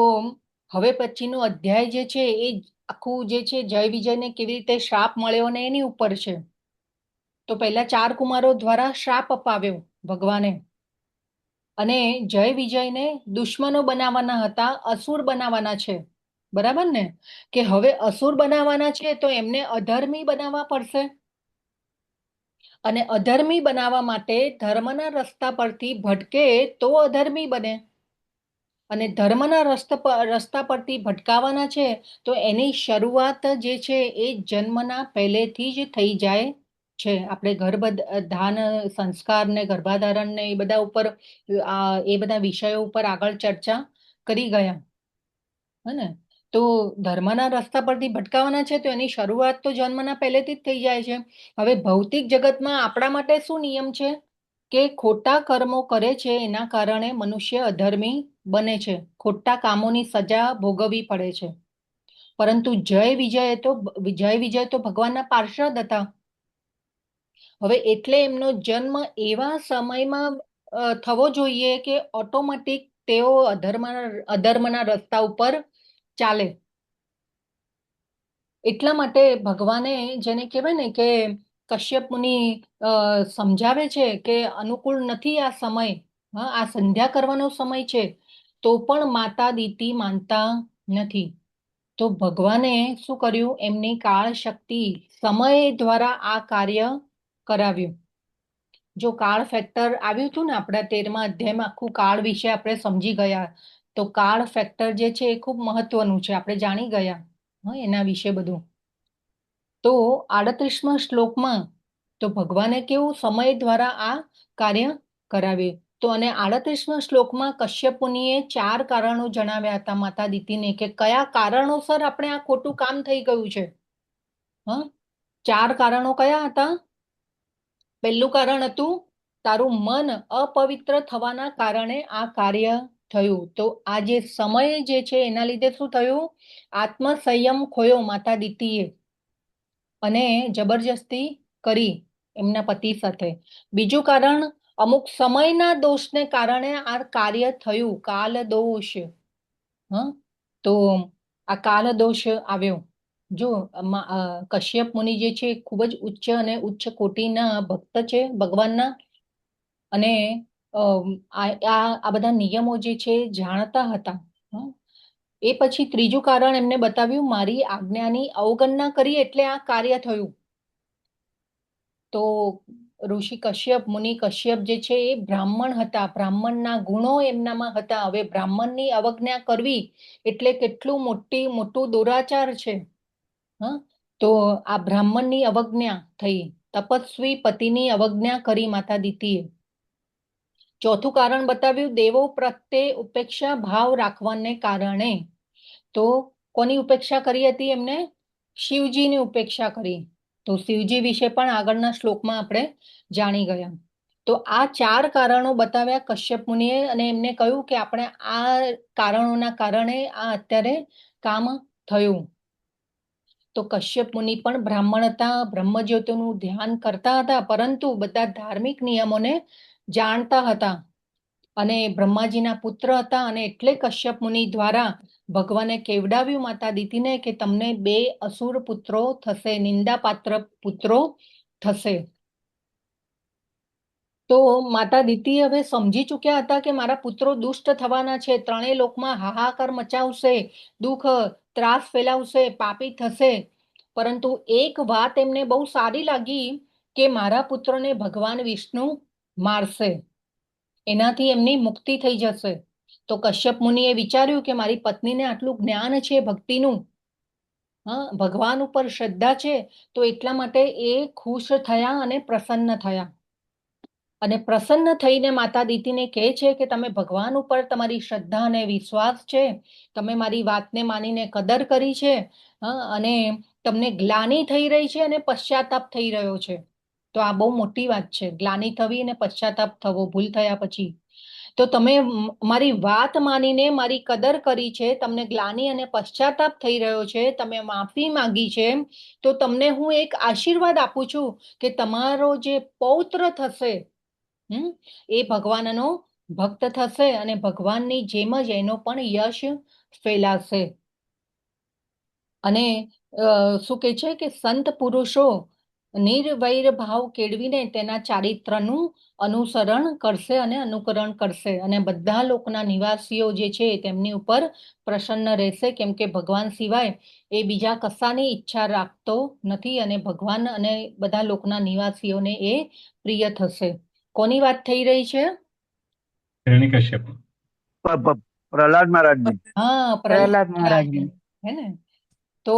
હવે પછીનો અધ્યાય જે છે એ આખું જે છે જય વિજયને કેવી રીતે શ્રાપ મળ્યો ને એની ઉપર છે. તો પહેલા 4 કુમારો દ્વારા શ્રાપ અપાવ્યો ભગવાને અને જય વિજયને દુશ્મનો બનાવવાના હતા, અસુર બનાવવાના છે. બરાબર ને? કે હવે અસુર બનાવવાના છે તો એમને અધર્મી બનાવવા પડશે અને અધર્મી બનાવવા માટે ધર્મના રસ્તા પરથી ભટકે તો અધર્મી બને અને ધર્મના રસ્તા પરથી ભટકાવાના છે તો એની શરૂઆત જે છે એ જન્મના પહેલેથી જ થઈ જાય છે. આપણે ગર્ભધાન સંસ્કાર ને ગર્ભાધારણ ને એ બધા ઉપર એ બધા વિષયો ઉપર આગળ ચર્ચા કરી ગયા હે. તો ધર્મના રસ્તા પરથી ભટકાવાના છે તો એની શરૂઆત તો જન્મના પહેલેથી જ થઈ જાય છે. હવે ભૌતિક જગતમાં આપણા માટે શું નિયમ છે કે ખોટા કર્મો કરે છે એના કારણે મનુષ્ય અધર્મી બને છે, ખોટા કામોની સજા ભોગવવી પડે છે. પરંતુ જય વિજય તો ભગવાનના પાર્ષદ હતા. હવે એટલે એમનો જન્મ એવા સમયમાં થવો જોઈએ કે ઓટોમેટિક તેઓ અધર્મના રસ્તા ઉપર ચાલે. એટલા માટે ભગવાને જેને કહેવાય ને કે કશ્યપ મુનિ સમજાવે છે કે અનુકૂળ નથી આ સમય, આ સંધ્યા કરવાનો સમય છે, તો પણ માતા દીતી માનતા નથી. તો ભગવાને શું કર્યું? એમની કાળ શક્તિ સમય દ્વારા આ કાર્ય કરાવ્યું. જો કાળ ફેક્ટર આવ્યું હતું ને આપણા 13મા અધ્યાયમાં, આખું કાળ વિશે આપણે સમજી ગયા. તો કાળ ફેક્ટર જે છે એ ખૂબ મહત્વનું છે, આપણે જાણી ગયા એના વિશે બધું. તો 38મા શ્લોકમાં તો ભગવાને કેવું સમય દ્વારા આ કાર્ય કરાવ્યું. તો અને 38મા શ્લોકમાં કશ્યપ મુનિએ 4 કારણો જણાવ્યા હતા માતા દીતીને કે કયા કારણોસર આપણે આ ખોટું કામ થઈ ગયું છે. 4 કારણો કયા હતા? પહેલું કારણ હતું તારું મન અપવિત્ર થવાના કારણે આ કાર્ય થયું. તો આ જે સમય જે છે એના લીધે શું થયું? આત્મસંયમ ખોયો માતા દીતીએ અને જબરજસ્તી કરી એમના પતિ સાથે. બીજું કારણ, અમુક સમયના દોષને કારણે આ કાર્ય થયું, કાલ દોષ. તો આ કાલ દોષ આવ્યો. જો કશ્યપ મુનિ જે છે ખૂબ જ ઉચ્ચ કોટીના ભક્ત છે ભગવાનના અને આ બધા નિયમો જે છે જાણતા હતા. એ પછી ત્રીજું કારણ એમને બતાવ્યું, મારી આજ્ઞાની અવગણના કરી એટલે આ કાર્ય થયું. તો ઋષિ કશ્યપ, મુનિ કશ્યપ જે છે એ બ્રાહ્મણ હતા, બ્રાહ્મણના ગુણો એમનામાં હતા. હવે બ્રાહ્મણની અવજ્ઞા કરવી એટલે કેટલું મોટું દુરાચાર છે. તો આ બ્રાહ્મણની અવજ્ઞા થઈ, તપસ્વી પતિની અવજ્ઞા કરી માતા દીતીએ. ચોથું કારણ બતાવ્યું, દેવો પ્રત્યે ઉપેક્ષા ભાવ રાખવાને કારણે. તો કોની ઉપેક્ષા કરી હતી એમને? શિવજીની ઉપેક્ષા કરી. તો શિવજી વિશે પણ આગળના શ્લોકમાં આપણે જાણી ગયા. તો આ 4 કારણો બતાવ્યા કશ્યપ મુનિએ અને એમને કહ્યું કે આપણે આ કારણોના કારણે આ અત્યારે કામ થયું. તો કશ્યપ મુનિ પણ બ્રાહ્મણ હતા, બ્રહ્મજ્યોતિનું ધ્યાન કરતા હતા, પરંતુ બધા ધાર્મિક નિયમોને જાણતા હતા. અને બ્રહ્માજીના પુત્ર હતા અને એટલે કશ્યપ મુનિ દ્વારા ભગવાને કેવડાવ્યું માતા દીતીને કે તમને 2 અસુર પુત્રો થશે, નિંદાપાત્ર પુત્રો થશે. તો માતા દીતી હવે સમજી ચૂક્યા હતા કે મારા પુત્રો દુષ્ટ થવાના છે, 3 લોકમાં હાહાકાર મચાવશે, દુઃખ ત્રાસ ફેલાવશે, પાપી થશે. પરંતુ એક વાત એમને બહુ સારી લાગી કે મારા પુત્રને ભગવાન વિષ્ણુ મારશે, એનાથી એમની મુક્તિ થઈ જશે. તો કશ્યપ મુનિએ વિચાર્યું કે મારી પત્નીને આટલું જ્ઞાન છે ભક્તિનું, ભગવાન ઉપર શ્રદ્ધા છે, તો એટલા માટે એ ખુશ થયા અને પ્રસન્ન થયા. અને પ્રસન્ન થઈને માતા દીતીને કહે છે કે તમે ભગવાન ઉપર તમારી શ્રદ્ધા અને વિશ્વાસ છે, તમે મારી વાતને માનીને કદર કરી છે, અને તમને ગ્લાનિ થઈ રહી છે અને પશ્ચાતાપ થઈ રહ્યો છે. તો આ બહુ મોટી વાત છે, ગ્લાનિ થવી અને પશ્ચાતાપ થવો ભૂલ થયા પછી. તો તમે મારી વાત માનીને મારી કદર કરી છે, તમને ગ્લાનિ અને પશ્ચાતાપ થઈ રહ્યો છે, તમે માફી માંગી છે, તો તમને હું એક આશીર્વાદ આપું છું કે તમારો જે પૌત્ર થશે એ ભગવાનનો ભક્ત થશે અને ભગવાનની જેમ જ એનો પણ યશ ફેલાશે. અને શું કહે છે કે સંત પુરુષો નિર્વૈર ભાવ કેળવીને તેના ચારિત્રનું અનુસરણ કરશે અને અનુકરણ કરશે, અને બધા લોકના નિવાસીઓ જે છે તેમની ઉપર પ્રસન્ન રહેશે, કેમ કે ભગવાન સિવાય એ બીજા કશાની ઈચ્છા રાખતો નથી અને ભગવાન અને બધા લોકના નિવાસીઓને એ પ્રિય થશે. કોની વાત થઈ રહી છે? પ્રહલાદ મહારાજની. હા, પ્રહલાદ મહારાજની. હે ને? તો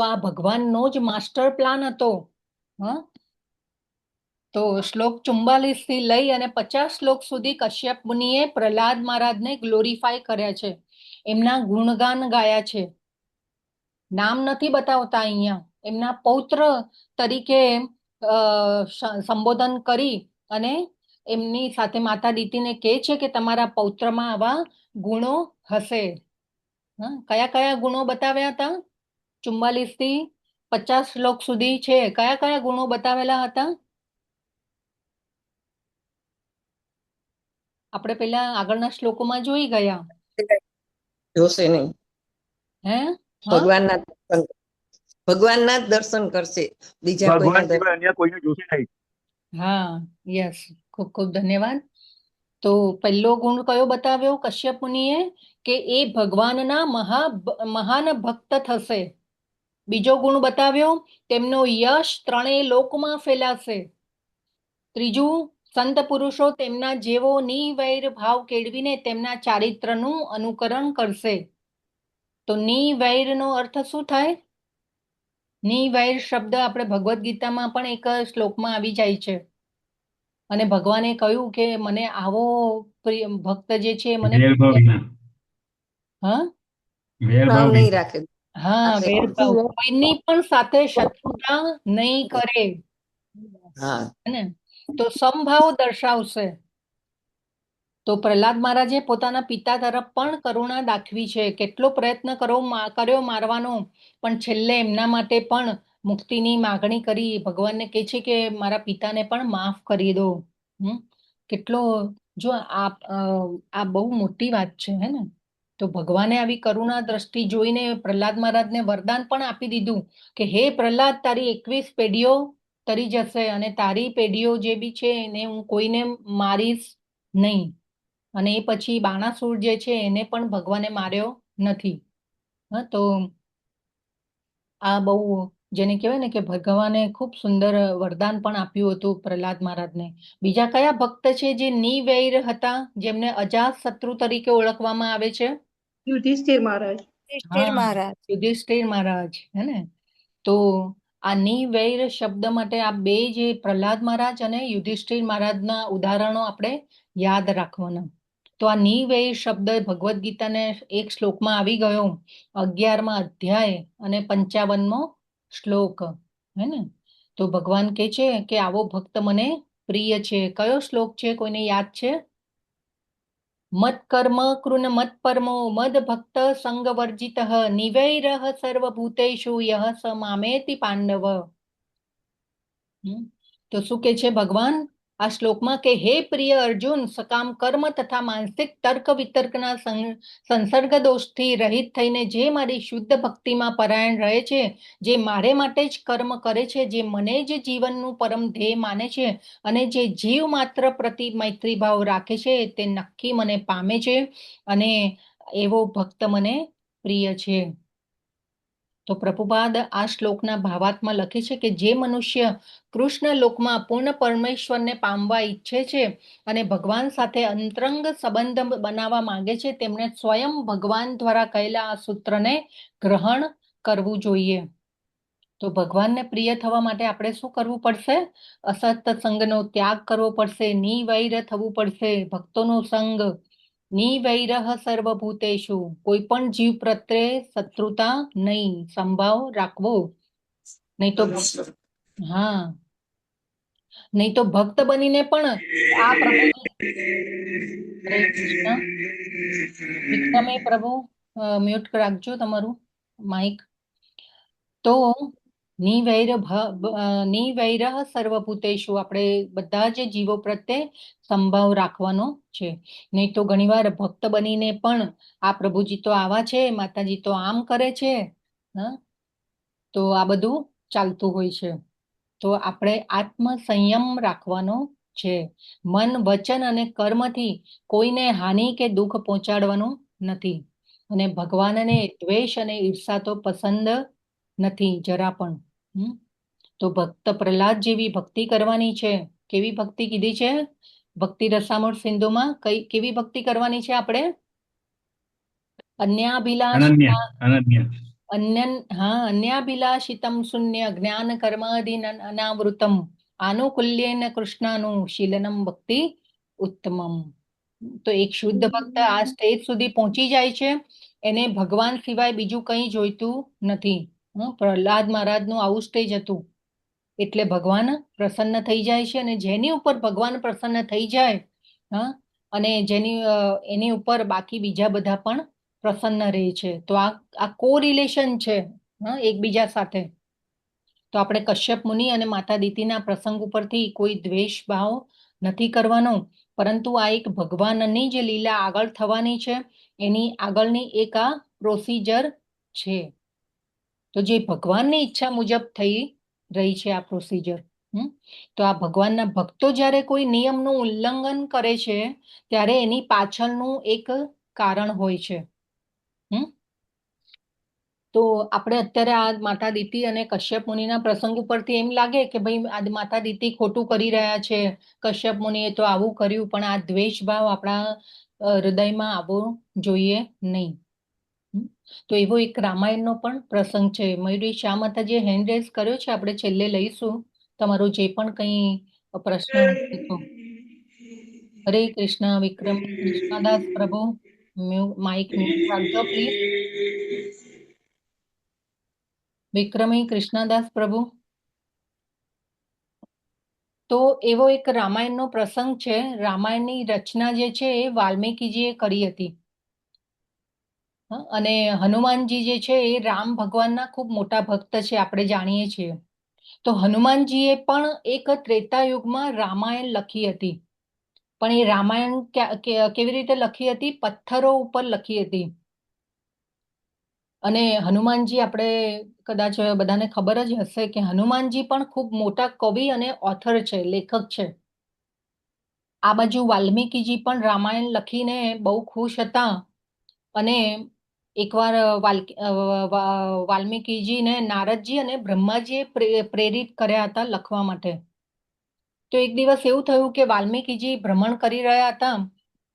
આ ભગવાનનો જ માસ્ટર પ્લાન હતો. તો શ્લોક 44 થી લઈ અને 50 શ્લોક સુધી કશ્યપ મુનિએ પ્રહલાદ મહારાજને ગ્લોરીફાય કર્યા છે, એમના ગુણગાન ગાયા છે. નામ નથી બતાવતા અહીંયા, એમના પૌત્ર તરીકે સંબોધન કરી અને એમની સાથે માતા દીતીને કહે છે કે તમારા પૌત્રમાં આવા ગુણો હશે. કયા કયા ગુણો બતાવ્યા હતા? 44 થી 50 શ્લોક સુધી છે, કયા કયા ગુણો બતાવેલા હતા? આપણે પેલા આગળના શ્લોકોમાં જોઈ ગયા. જોશે નહીં, ભગવાનના જ દર્શન કરશે, બીજા ભગવાન સિવાય અન્ય કોઈને જોશે નહીં. હા, યસ, ખૂબ ખૂબ ધન્યવાદ. તો પહેલો ગુણ કયો બતાવ્યો કશ્યપ મુનિએ? કે એ ભગવાનના મહાન ભક્ત થશે. બીજો ગુણ બતાવ્યો, તેમનો યશ 3 લોકમાં ફેલાશે. ત્રીજું, સંત પુરુષો તેમના જેવો નિવૈર ભાવ કેળવીને તેમના ચારિત્રનું અનુકરણ કરશે. તો નિવૈરનો અર્થ શું થાય? નિવૈર શબ્દ આપણે ભગવદ્ ગીતામાં પણ એક શ્લોકમાં આવી જાય છે. અને ભગવાને કહ્યું કે મને આવો ભક્ત જે છે મને કોઈની પણ સાથે શત્રુતા નહીં કરે, તો સમભાવ દર્શાવશે. તો પ્રહલાદ મહારાજે પોતાના પિતા તરફ પણ કરુણા દાખવી છે. કેટલો પ્રયત્ન કર્યો મારવાનો, પણ છેલ્લે એમના માટે પણ મુક્તિની માગણી કરી. ભગવાનને કહે છે કે મારા પિતાને પણ માફ કરી દો. કેટલો, જો આ બહુ મોટી વાત છે, હે ને? તો ભગવાને આવી કરુણા દ્રષ્ટિ જોઈને પ્રહલાદ મહારાજને વરદાન પણ આપી દીધું કે હે પ્રહલાદ, તારી 21 પેઢીઓ તરી જશે અને તારી પેઢીઓ જે બી છે એને હું કોઈને મારીશ નહીં. અને એ પછી બાણાસુર જે છે એને પણ ભગવાને માર્યો નથી. તો આ બહુ, જેને કહેવાય ને કે ભગવાને ખૂબ સુંદર વરદાન પણ આપ્યું હતું પ્રહલાદ મહારાજને. બીજા કયા ભક્ત છે જે નિવૈર હતા, જેમને અજાત શત્રુ તરીકે ઓળખવામાં આવે છે? યુધિષ્ઠિર મહારાજ. યુધિષ્ઠિર મહારાજ, હે ને? તો આ નિવૈર શબ્દ માટે આ 2 જે પ્રહલાદ મહારાજ અને યુધિષ્ઠિર મહારાજના ઉદાહરણો આપણે યાદ રાખવાના. તો આ નિવૈર શબ્દ ભગવદ્ ગીતાને એક શ્લોકમાં આવી ગયો, 11મા અધ્યાય અને 55મો શ્લોક, હે ને? તો ભગવાન કહે છે કે આવો ભક્ત મને પ્રિય છે. કયો શ્લોક છે, કોઈને યાદ છે? મત કર્મ કૃન મત પરમો મદ ભક્ત સંગ વર્જિત નિવૈરઃ સર્વભૂતેષુ યહ સ મામેતિ પાંડવ. તો શું કે છે ભગવાન? આ શ્લોકમાં કે હે પ્રિય અર્જુન, સકામ કર્મ તથા માનસિક તર્ક વિતર્કના સંસર્ગ દોષથી રહિત થઈને જે મારી શુદ્ધ ભક્તિમાં પરાયણ રહે છે, જે મારે માટે જ કર્મ કરે છે, જે મને જ જીવનનું પરમ ધ્યેય માને છે અને જે જીવ માત્ર પ્રતિ મૈત્રી ભાવ રાખે છે, તે નક્કી મને પામે છે અને એવો ભક્ત મને પ્રિય છે. તો પ્રભુપાદ આ શ્લોકના ભાવાર્થમાં લખે છે કે જે મનુષ્ય કૃષ્ણ લોકમાં પૂર્ણ પરમેશ્વરને પામવા ઈચ્છે છે અને ભગવાન સાથે અંતરંગ સંબંધ બનાવવા માંગે છે, તેમણે સ્વયં ભગવાન દ્વારા કહેલા આ સૂત્રને ગ્રહણ કરવું જોઈએ. તો ભગવાનને પ્રિય થવા માટે આપણે શું કરવું પડશે? અસત સંગનો ત્યાગ કરવો પડશે, નિવૈર થવું પડશે, ભક્તોનો સંગ, નિવૈરઃ સર્વભૂતેષુ, કોઈ પણ જીવ પ્રત્યે શત્રુતા નહીં, સંભાવ રાખવો. નહીં તો હા, નહીં તો ભક્ત બનીને પણ આ પ્રભુજી, હરે કૃષ્ણ, વિક્રમે પ્રભુ મ્યુટ રાખજો તમારું માઇક. તો નિવૈરઃ સર્વભૂતેષુ, આપણે બધા જ જીવો પ્રત્યે સંભાવ રાખવાનો છે. નહીં તો ઘણીવાર ભક્ત બનીને પણ આ પ્રભુજી તો આવા છે, માતાજી તો આમ કરે છે, તો આ બધું ચાલતું હોય છે. તો આપણે આત્મ સંયમ રાખવાનો છે. મન, વચન અને કર્મથી કોઈને હાનિ કે દુઃખ પહોંચાડવાનું નથી. અને ભગવાનને દ્વેષ અને ઈર્ષા તો પસંદ નથી જરા પણ. તો ભક્ત પ્રહલાદ જેવી ભક્તિ કરવાની છે. કેવી ભક્તિ કીધી છે? ભક્તિ રસામૃત સિંધુમાં કેવી ભક્તિ કરવાની છે આપણે? અન્યાભિલાષિતમ શૂન્ય જ્ઞાન કર્માદિન અનાવૃતમ આનુકૂલ્યેન કૃષ્ણાનું શીલનમ ભક્તિ ઉત્તમમ. તો એક શુદ્ધ ભક્ત આ સ્ટેજ સુધી પહોંચી જાય છે, એને ભગવાન સિવાય બીજું કંઈ જોઈતું નથી. પ્રહલાદ મહારાજનું આવું સ્ટેજ હતું. એટલે ભગવાન પ્રસન્ન થઈ જાય છે, અને જેની ઉપર ભગવાન પ્રસન્ન થઈ જાય અને એની ઉપર બાકી બીજા બધા પણ પ્રસન્ન રહે છે. તો આ કોરિલેશન છે એકબીજા સાથે. તો આપણે કશ્યપ મુનિ અને માતા દીતીના પ્રસંગ ઉપરથી કોઈ દ્વેષ ભાવ નથી કરવાનો, પરંતુ આ એક ભગવાનની જે લીલા આગળ થવાની છે એની આગળની એક આ પ્રોસિજર છે. તો જે ભગવાનની ઈચ્છા મુજબ થઈ રહી છે આ પ્રોસિજર. તો આ ભગવાનના ભક્તો જ્યારે કોઈ નિયમનું ઉલ્લંઘન કરે છે ત્યારે એની પાછળનું એક કારણ હોય છે. તો આપણે અત્યારે આ માતા દીતી અને કશ્યપ મુનિના પ્રસંગ ઉપરથી એમ લાગે કે ભાઈ આ માતા દીતી ખોટું કરી રહ્યા છે, કશ્યપ મુનિએ તો આવું કર્યું, પણ આ દ્વેષ ભાવ આપણા હૃદયમાં આવવો જોઈએ નહીં. તો એવો એક રામાયણનો પણ પ્રસંગ છે. મયુરી શા માતાજીએ હેન્ડ રેઝ કર્યો છે, આપણે છેલ્લે લઈશું તમારો જે પણ કંઈ પ્રશ્ન હશે તો. હરે કૃષ્ણ. વિક્રમ કૃષ્ણદાસ પ્રભુ માઇક મ્યુટ રાખજો પ્લીઝ. વિક્રમી કૃષ્ણદાસ પ્રભુ. તો એવો એક રામાયણનો પ્રસંગ છે. રામાયણની રચના જે છે એ વાલ્મીકીજીએ કરી હતી. અને હનુમાનજી જે છે એ રામ ભગવાનના ખૂબ મોટા ભક્ત છે, આપણે જાણીએ છીએ. તો હનુમાનજીએ પણ એક ત્રેતા યુગમાં રામાયણ લખી હતી. પણ એ રામાયણ કેવી રીતે લખી હતી? પથ્થરો ઉપર લખી હતી. અને હનુમાનજી, આપણે કદાચ બધાને ખબર જ હશે કે હનુમાનજી પણ ખૂબ મોટા કવિ અને ઓથર છે, લેખક છે. આ બાજુ વાલ્મીકીજી પણ રામાયણ લખીને બહુ ખુશ હતા. અને એકવાર વાલ્મીકીજીને નારદજી અને બ્રહ્માજીએ પ્રેરિત કર્યા હતા લખવા માટે. તો એક દિવસ એવું થયું કે વાલ્મીકીજી ભ્રમણ કરી રહ્યા હતા,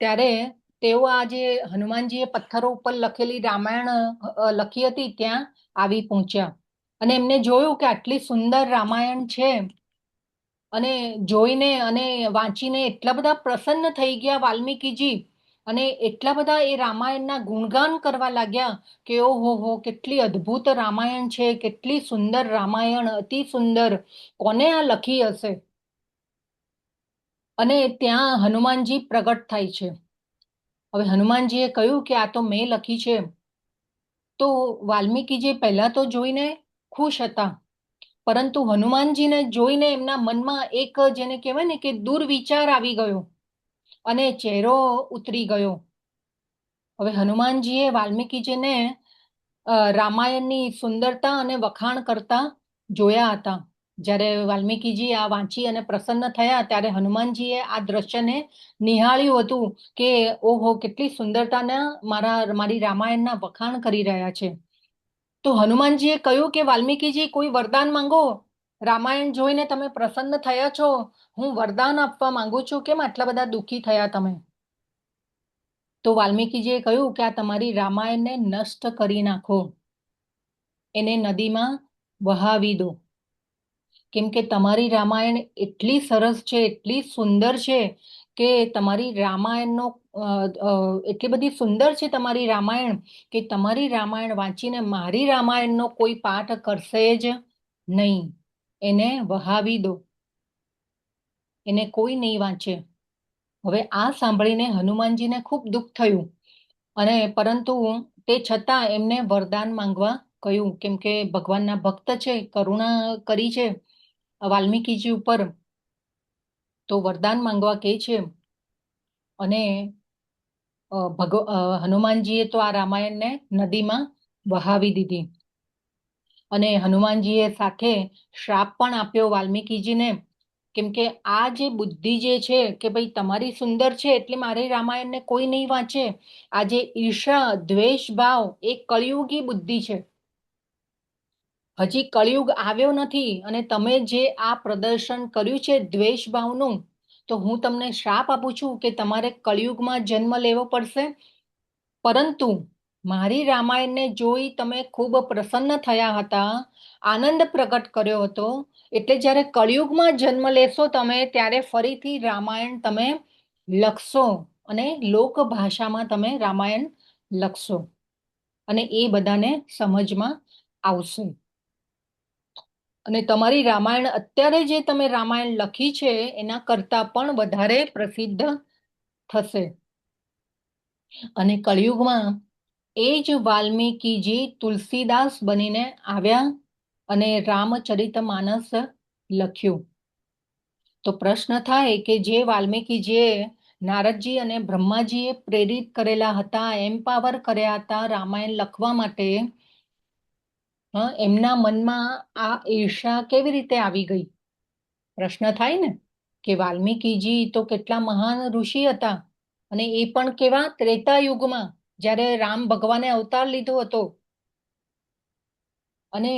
ત્યારે તેઓ આ જે હનુમાનજીએ પથ્થરો ઉપર લખેલી રામાયણ લખી હતી ત્યાં આવી પહોંચ્યા. અને એમને જોયું કે આટલી સુંદર રામાયણ છે, અને જોઈને અને વાંચીને એટલા બધા પ્રસન્ન થઈ ગયા વાલ્મીકીજી, અને એટલા બધા એ રામાયણના ગુણગાન કરવા લાગ્યા કે ઓહો, કેટલી અદ્ભુત રામાયણ છે, કેટલી સુંદર રામાયણ, અતિ સુંદર, કોને આ લખી હશે. અને ત્યાં હનુમાનજી પ્રગટ થાય છે. હવે હનુમાનજીએ કહ્યું કે આ તો મેં લખી છે. તો વાલ્મીકીજી પહેલા તો જોઈને ખુશ હતા, પરંતુ હનુમાનજીને જોઈને એમના મનમાં એક જેને કહેવાય ને કે દુર્વિચાર આવી ગયો અને ચહેરો ઉતરી ગયો. હવે હનુમાનજીએ વાલ્મીકીજીને રામાયણની સુંદરતા અને વખાણ કરતા જોયા હતા. જ્યારે વાલ્મીકીજી આ વાંચી અને પ્રસન્ન થયા ત્યારે હનુમાનજીએ આ દ્રશ્યને નિહાળ્યું હતું કે ઓહો, કેટલી સુંદરતાના મારી રામાયણના વખાણ કરી રહ્યા છે. તો હનુમાનજીએ કહ્યું કે વાલ્મીકીજી, કોઈ વરદાન માંગો. રામાયણ જોઈને તમે પ્રસન્ન થયા છો, હું વરદાન આપવા માંગુ છું. કેમ આટલા બધા દુઃખી થયા તમે? તો વાલ્મીકીજીએ કહ્યું કે આ તમારી રામાયણને નષ્ટ કરી નાખો, એને નદીમાં વહાવી દો. કેમ કે તમારી રામાયણ એટલી સરસ છે, એટલી સુંદર છે કે તમારી રામાયણનો એટલી બધી સુંદર છે તમારી રામાયણ કે તમારી રામાયણ વાંચીને મારી રામાયણનો કોઈ પાઠ કરશે જ નહીં. એને વહાવી દો, એને કોઈ નહીં વાંચે. હવે આ સાંભળીને હનુમાનજીને ખૂબ દુઃખ થયું અને પરંતુ તે છતાં એમને વરદાન માંગવા કહ્યું. કેમ કે ભગવાનના ભક્ત છે, કરુણા કરી છે વાલ્મીકીજી ઉપર, તો વરદાન માંગવા કહે છે. અને હનુમાનજીએ તો આ રામાયણને નદીમાં વહાવી દીધી. અને હનુમાનજીએ સાથે શ્રાપ પણ આપ્યો વાલ્મીકીજીને. કેમ કે આ જે બુદ્ધિ જે છે કે ભાઈ તમારી સુંદર છે એટલે મારી રામાયણને કોઈ નહીં વાંચે, આ જે ઈર્ષા, દ્વેષ ભાવ એ કળિયુગી બુદ્ધિ છે. હજી કળિયુગ આવ્યો નથી અને તમે જે આ પ્રદર્શન કર્યું છે દ્વેષ ભાવનું, તો હું તમને શ્રાપ આપું છું કે તમારે કળિયુગમાં જન્મ લેવો પડશે. પરંતુ મારી રામાયણને જોઈ તમે ખૂબ પ્રસન્ન થયા હતા, આનંદ પ્રગટ કર્યો હતો, એટલે જ્યારે કળિયુગમાં જન્મ લેશો તમે ત્યારે ફરીથી રામાયણ તમે લખશો અને લોક ભાષામાં તમે રામાયણ લખશો અને એ બધાને સમજમાં આવશે. અને તમારી રામાયણ અત્યારે જે તમે રામાયણ લખી છે એના કરતા પણ વધારે પ્રસિદ્ધ થશે. અને કળિયુગમાં એ જ વાલ્મીકીજી તુલસીદાસ બનીને આવ્યા અને રામચરિતમાનસ લખ્યું. તો પ્રશ્ન થાય કે જે વાલ્મીકીજીએ નારદજી અને બ્રહ્માજીએ પ્રેરિત કરેલા હતા, એમ્પાવર કર્યા હતા રામાયણ લખવા માટે, એમના મનમાં આ ઈર્ષા કેવી રીતે આવી ગઈ? પ્રશ્ન થાય ને કે વાલ્મીકીજી તો કેટલા મહાન ઋષિ હતા અને એ પણ કેવા ત્રેતા યુગમાં, જ્યારે રામ ભગવાને અવતાર લીધો હતો. અને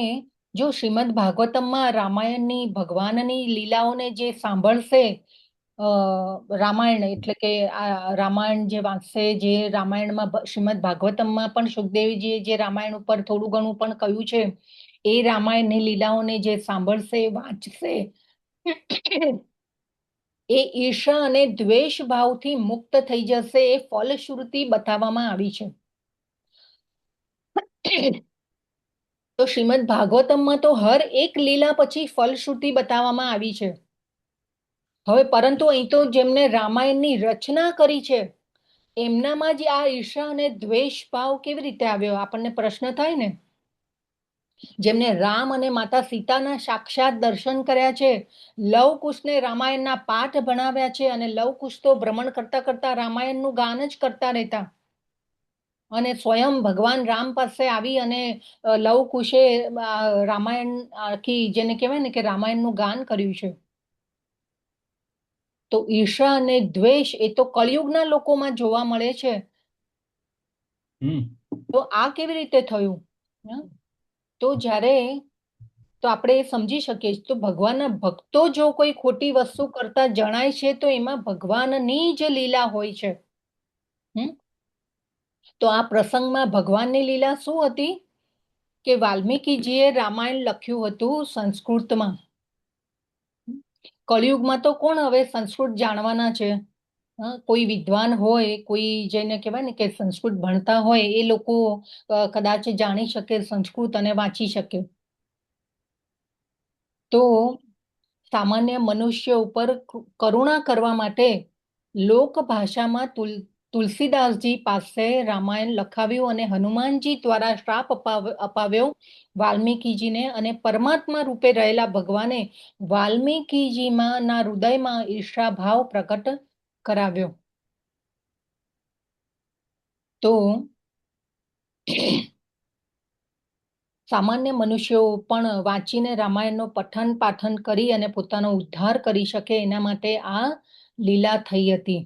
જો શ્રીમદ ભાગવતમમાં રામાયણની ભગવાનની લીલાઓને જે સાંભળશે, રામાયણ એટલે કે આ રામાયણ જે વાંચશે, જે રામાયણમાં શ્રીમદ ભાગવતમમાં પણ સુખદેવજીએ જે રામાયણ ઉપર થોડું ઘણું પણ કહ્યું છે, એ રામાયણની લીલાઓને જે સાંભળશે, વાંચશે, એ ઈર્ષા અને દ્વેષ ભાવથી મુક્ત થઈ જશે. એ ફલશ્રુતિ બતાવવામાં આવી છે. તો શ્રીમદ ભાગવતમમાં તો હર એક લીલા પછી ફલશ્રુતિ બતાવવામાં આવી છે. હવે પરંતુ અહીં તો જેમને રામાયણની રચના કરી છે એમનામાં જ આ ઈર્ષા અને દ્વેષ ભાવ કેવી રીતે આવ્યો? આપણને પ્રશ્ન થાય ને. જેમને રામ અને માતા સીતાના સાક્ષાત દર્શન કર્યા છે, લવકુશને રામાયણના પાઠ ભણાવ્યા છે અને લવકુશ તો ભ્રમણ કરતા કરતા રામાયણનું ગાન જ કરતા રહેતા. અને સ્વયં ભગવાન રામ પાસે આવી અને લવકુશે રામાયણ આખી જેને કહેવાય ને કે રામાયણનું ગાન કર્યું છે. તો ઈર્ષા અને દ્વેષ એ તો કળિયુગના લોકોમાં જોવા મળે છે. તો આ કેવી રીતે થયું? તો જ્યારે તો આપણે સમજી શકીએ તો ભગવાનના ભક્તો જો કોઈ ખોટી વસ્તુ કરતા જણાય છે તો એમાં ભગવાનની જ લીલા હોય છે. તો આ પ્રસંગમાં ભગવાનની લીલા શું હતી કે વાલ્મીકીજીએ રામાયણ લખ્યું હતું સંસ્કૃતમાં. કળિયુગમાં તો કોણ હવે સંસ્કૃત જાણવાના છે? કોઈ વિદ્વાન હોય, કોઈ જેને કહેવાય ને કે સંસ્કૃત ભણતા હોય, એ લોકો કદાચ જાણી શકે સંસ્કૃત અને વાંચી શકે. તો સામાન્ય મનુષ્ય ઉપર કરુણા કરવા માટે લોક ભાષામાં તુલસીદાસજી પાસે રામાયણ લખાવ્યું અને હનુમાનજી દ્વારા શ્રાપ અપાવ્યો વાલ્મીકીજીને, અને પરમાત્મા રૂપે રહેલા ભગવાને વાલ્મીકીજીમાં ના હૃદયમાં ઈર્ષા ભાવ પ્રકટ કરાવ્યો. તો સામાન્ય મનુષ્યો પણ વાંચીને રામાયણનો પઠન પાઠન કરી અને પોતાનો ઉદ્ધાર કરી શકે એના માટે આ લીલા થઈ હતી.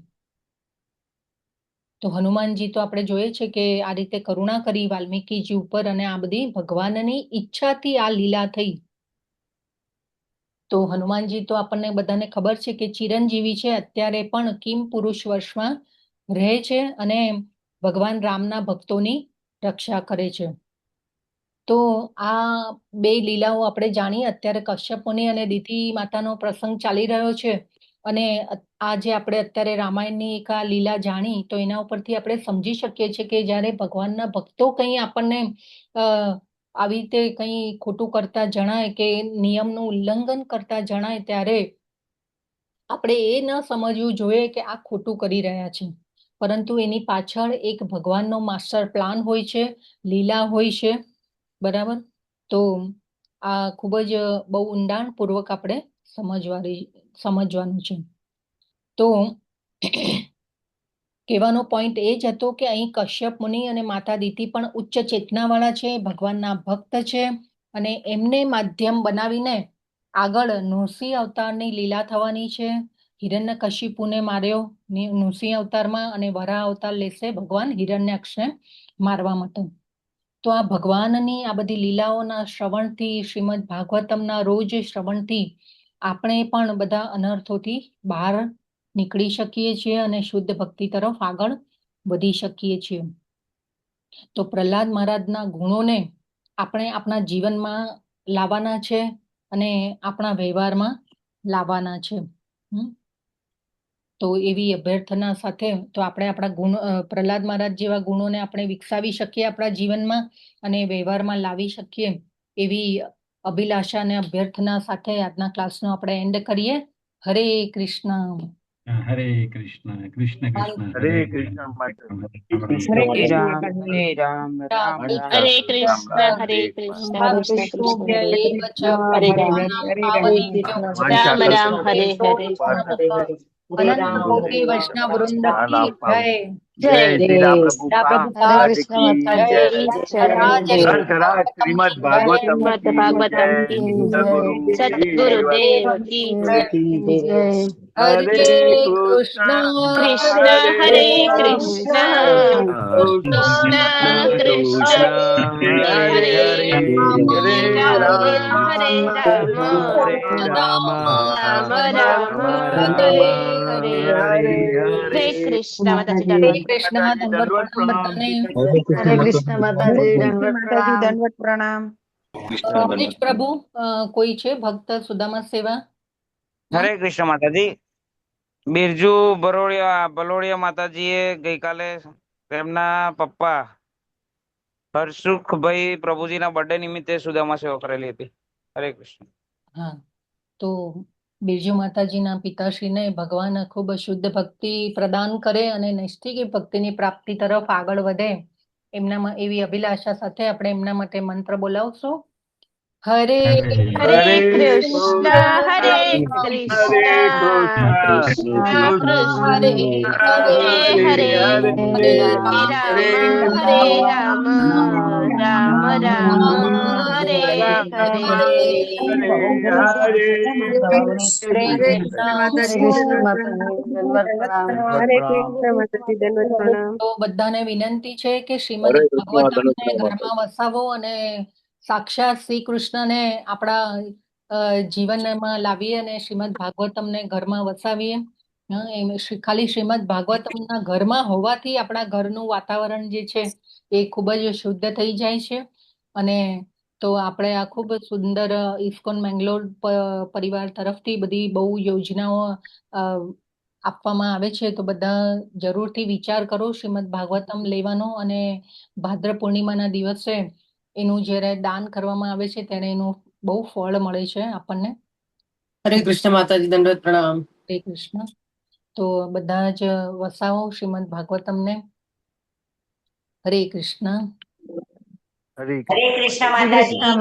તો હનુમાનજી તો આપણે જોઈએ છે કે આ રીતે કરુણા કરી વાલ્મીકીજી ઉપર, અને આ બધી ભગવાનની ઈચ્છાથી આ લીલા થઈ. તો હનુમાનજી તો આપણને બધાને ખબર છે કે ચિરંજીવી છે, અત્યારે પણ કિમ પુરુષ વર્ષમાં રહે છે અને ભગવાન રામના ભક્તોની રક્ષા કરે છે. તો આ બે લીલાઓ આપણે જાણીએ. અત્યારે કશ્યપ મુનિ અને દિતિ માતાનો પ્રસંગ ચાલી રહ્યો છે, અને આજે આપણે અત્યારે રામાયણની એક આ લીલા જાણી, તો એના ઉપરથી આપણે સમજી શકીએ છીએ કે જ્યારે ભગવાનના ભક્તો કંઈ આપણને આવી રીતે કંઈ ખોટું કરતા જણાય કે નિયમનું ઉલ્લંઘન કરતા જણાય, ત્યારે આપણે એ ન સમજવું જોઈએ કે આ ખોટું કરી રહ્યા છે, પરંતુ એની પાછળ એક ભગવાનનો માસ્ટર પ્લાન હોય છે, લીલા હોય છે. બરાબર. તો આ ખૂબ જ બહુ ઊંડાણપૂર્વક આપણે સમજવાનું છે. તો કહેવાનો પોઈન્ટ એ જ હતો કે અહીં કશ્યપ મુનિ અને માતા દિતિ પણ ઉચ્ચ ચેતનાવાળા છે, ભગવાનના ભક્ત છે, અને એમને માધ્યમ બનાવીને આગળ નૃસિંહ અવતારની લીલા થવાની છે. હિરણ્યકશિપુને માર્યો નૃસિંહ અવતારમાં, અને વરાહ અવતાર લેશે ભગવાન હિરણ્યાક્ષને મારવા માટે. તો આ ભગવાનની આ બધી લીલાઓના શ્રવણથી, શ્રીમદ ભાગવતમના રોજ શ્રવણથી આપણે પણ બધા અનર્થોથી બહાર નીકળી શકીએ છીએ અને શુદ્ધ ભક્તિ તરફ આગળ વધી શકીએ છીએ. તો પ્રહલાદ મહારાજના ગુણોને આપણે આપણા જીવનમાં લાવવાના છે અને આપણા વ્યવહારમાં લાવવાના છે. તો એવી અભ્યર્થના સાથે તો આપણે આપણા ગુણ પ્રહલાદ મહારાજ જેવા ગુણોને આપણે વિકસાવી શકીએ આપણા જીવનમાં અને વ્યવહારમાં લાવી શકીએ, એવી અભિલાષા અને અભ્યર્થના સાથે આજના ક્લાસનો આપણે એન્ડ કરીએ. હરે કૃષ્ણ. હરે કૃષ્ણ. કૃષ્ણ કૃષ્ણ. હરે કૃષ્ણ માતા. હરે રામ હરે રામ રામ રામ હરે કૃષ્ણ હરે કૃષ્ણ વાસુદેવ ચ હરે રામ પાવનેભ્યો રામ રામ હરે હરે અનંત કોટી વૈષ્ણવ વૃંદ કી જય. જય જય શ્રી રામ પ્રભુ પ્રભુપાદ કી જય. જય. રાજ ગ્રંથ રાજ શ્રીમદ ભાગવતમ શ્રીમદ કી ભાગવતમ જય. કી સદગુરુ સદગુરુદેવ કી જય. હરે હરે કૃષ્ણ કૃષ્ણ હરે કૃષ્ણ કૃષ્ણ કૃષ્ણ હરે હરે હરે રામ હરે રામ રામ રામ હરે હરે હરે કૃષ્ણ માતાજી હરે દંડવત કૃષ્ણ. દંડવત પ્રણામ. હરે કૃષ્ણ માતાજી દંડવત પ્રણામ. રમેશ પ્રભુ કોઈ છે ભક્ત સુદામા સેવા? હરે કૃષ્ણ માતાજી. બિરજુ બલોડિયા માતાજીએ ગઈકાલે તેમના પપ્પા હરસુખભાઈ પ્રભુજીના બર્થડે નિમિત્તે સુદામા સેવા કરેલી હતી. હરે કૃષ્ણ. હા, તો બિરજુ માતાજીના પિતાશ્રીને ભગવાન ખૂબ શુદ્ધ ભક્તિ પ્રદાન કરે અને નૈષ્ઠિક ભક્તિની પ્રાપ્તિ તરફ આગળ વધે, એમનામાં એવી અભિલાષા સાથે આપણે એમના માટે મંત્ર બોલાવશું. હરે હરે કૃષ્ણ હરે કૃષ્ણ કૃષ્ણ કૃષ્ણ હરે હરે હરે રામ રામ રામ હરે તો બધાને વિનંતી છે કે શ્રીમદ ભાગવતમને ઘરમાં વસાવો અને સાક્ષાત શ્રી કૃષ્ણને આપણા જીવનમાં લાવીએ અને શ્રીમદ ભાગવતમને ઘરમાં વસાવીએ. ખાલી શ્રીમદ ભાગવતમના ઘરમાં હોવાથી આપણા ઘરનું વાતાવરણ જે છે એ ખૂબ જ શુદ્ધ થઈ જાય છે. અને તો આપણે આ ખૂબ સુંદર ઇસ્કોન મેંગલોર પરિવાર તરફથી બધી બહુ યોજનાઓ આપવામાં આવે છે. તો બધા જરૂરથી વિચાર કરો શ્રીમદ ભાગવતમ લેવાનો, અને ભાદ્ર પૂર્ણિમાના દિવસે એનું જ્યારે દાન કરવામાં આવે છે ત્યારે એનું બહુ ફળ મળે છે આપણને. હરે કૃષ્ણ માતાજી દંડવત પ્રણામ. હરે કૃષ્ણ. તો બધા જ વસાવો શ્રીમદ ભાગવતમને. હરે કૃષ્ણ. હરે હરે કૃષ્ણ માતાજી.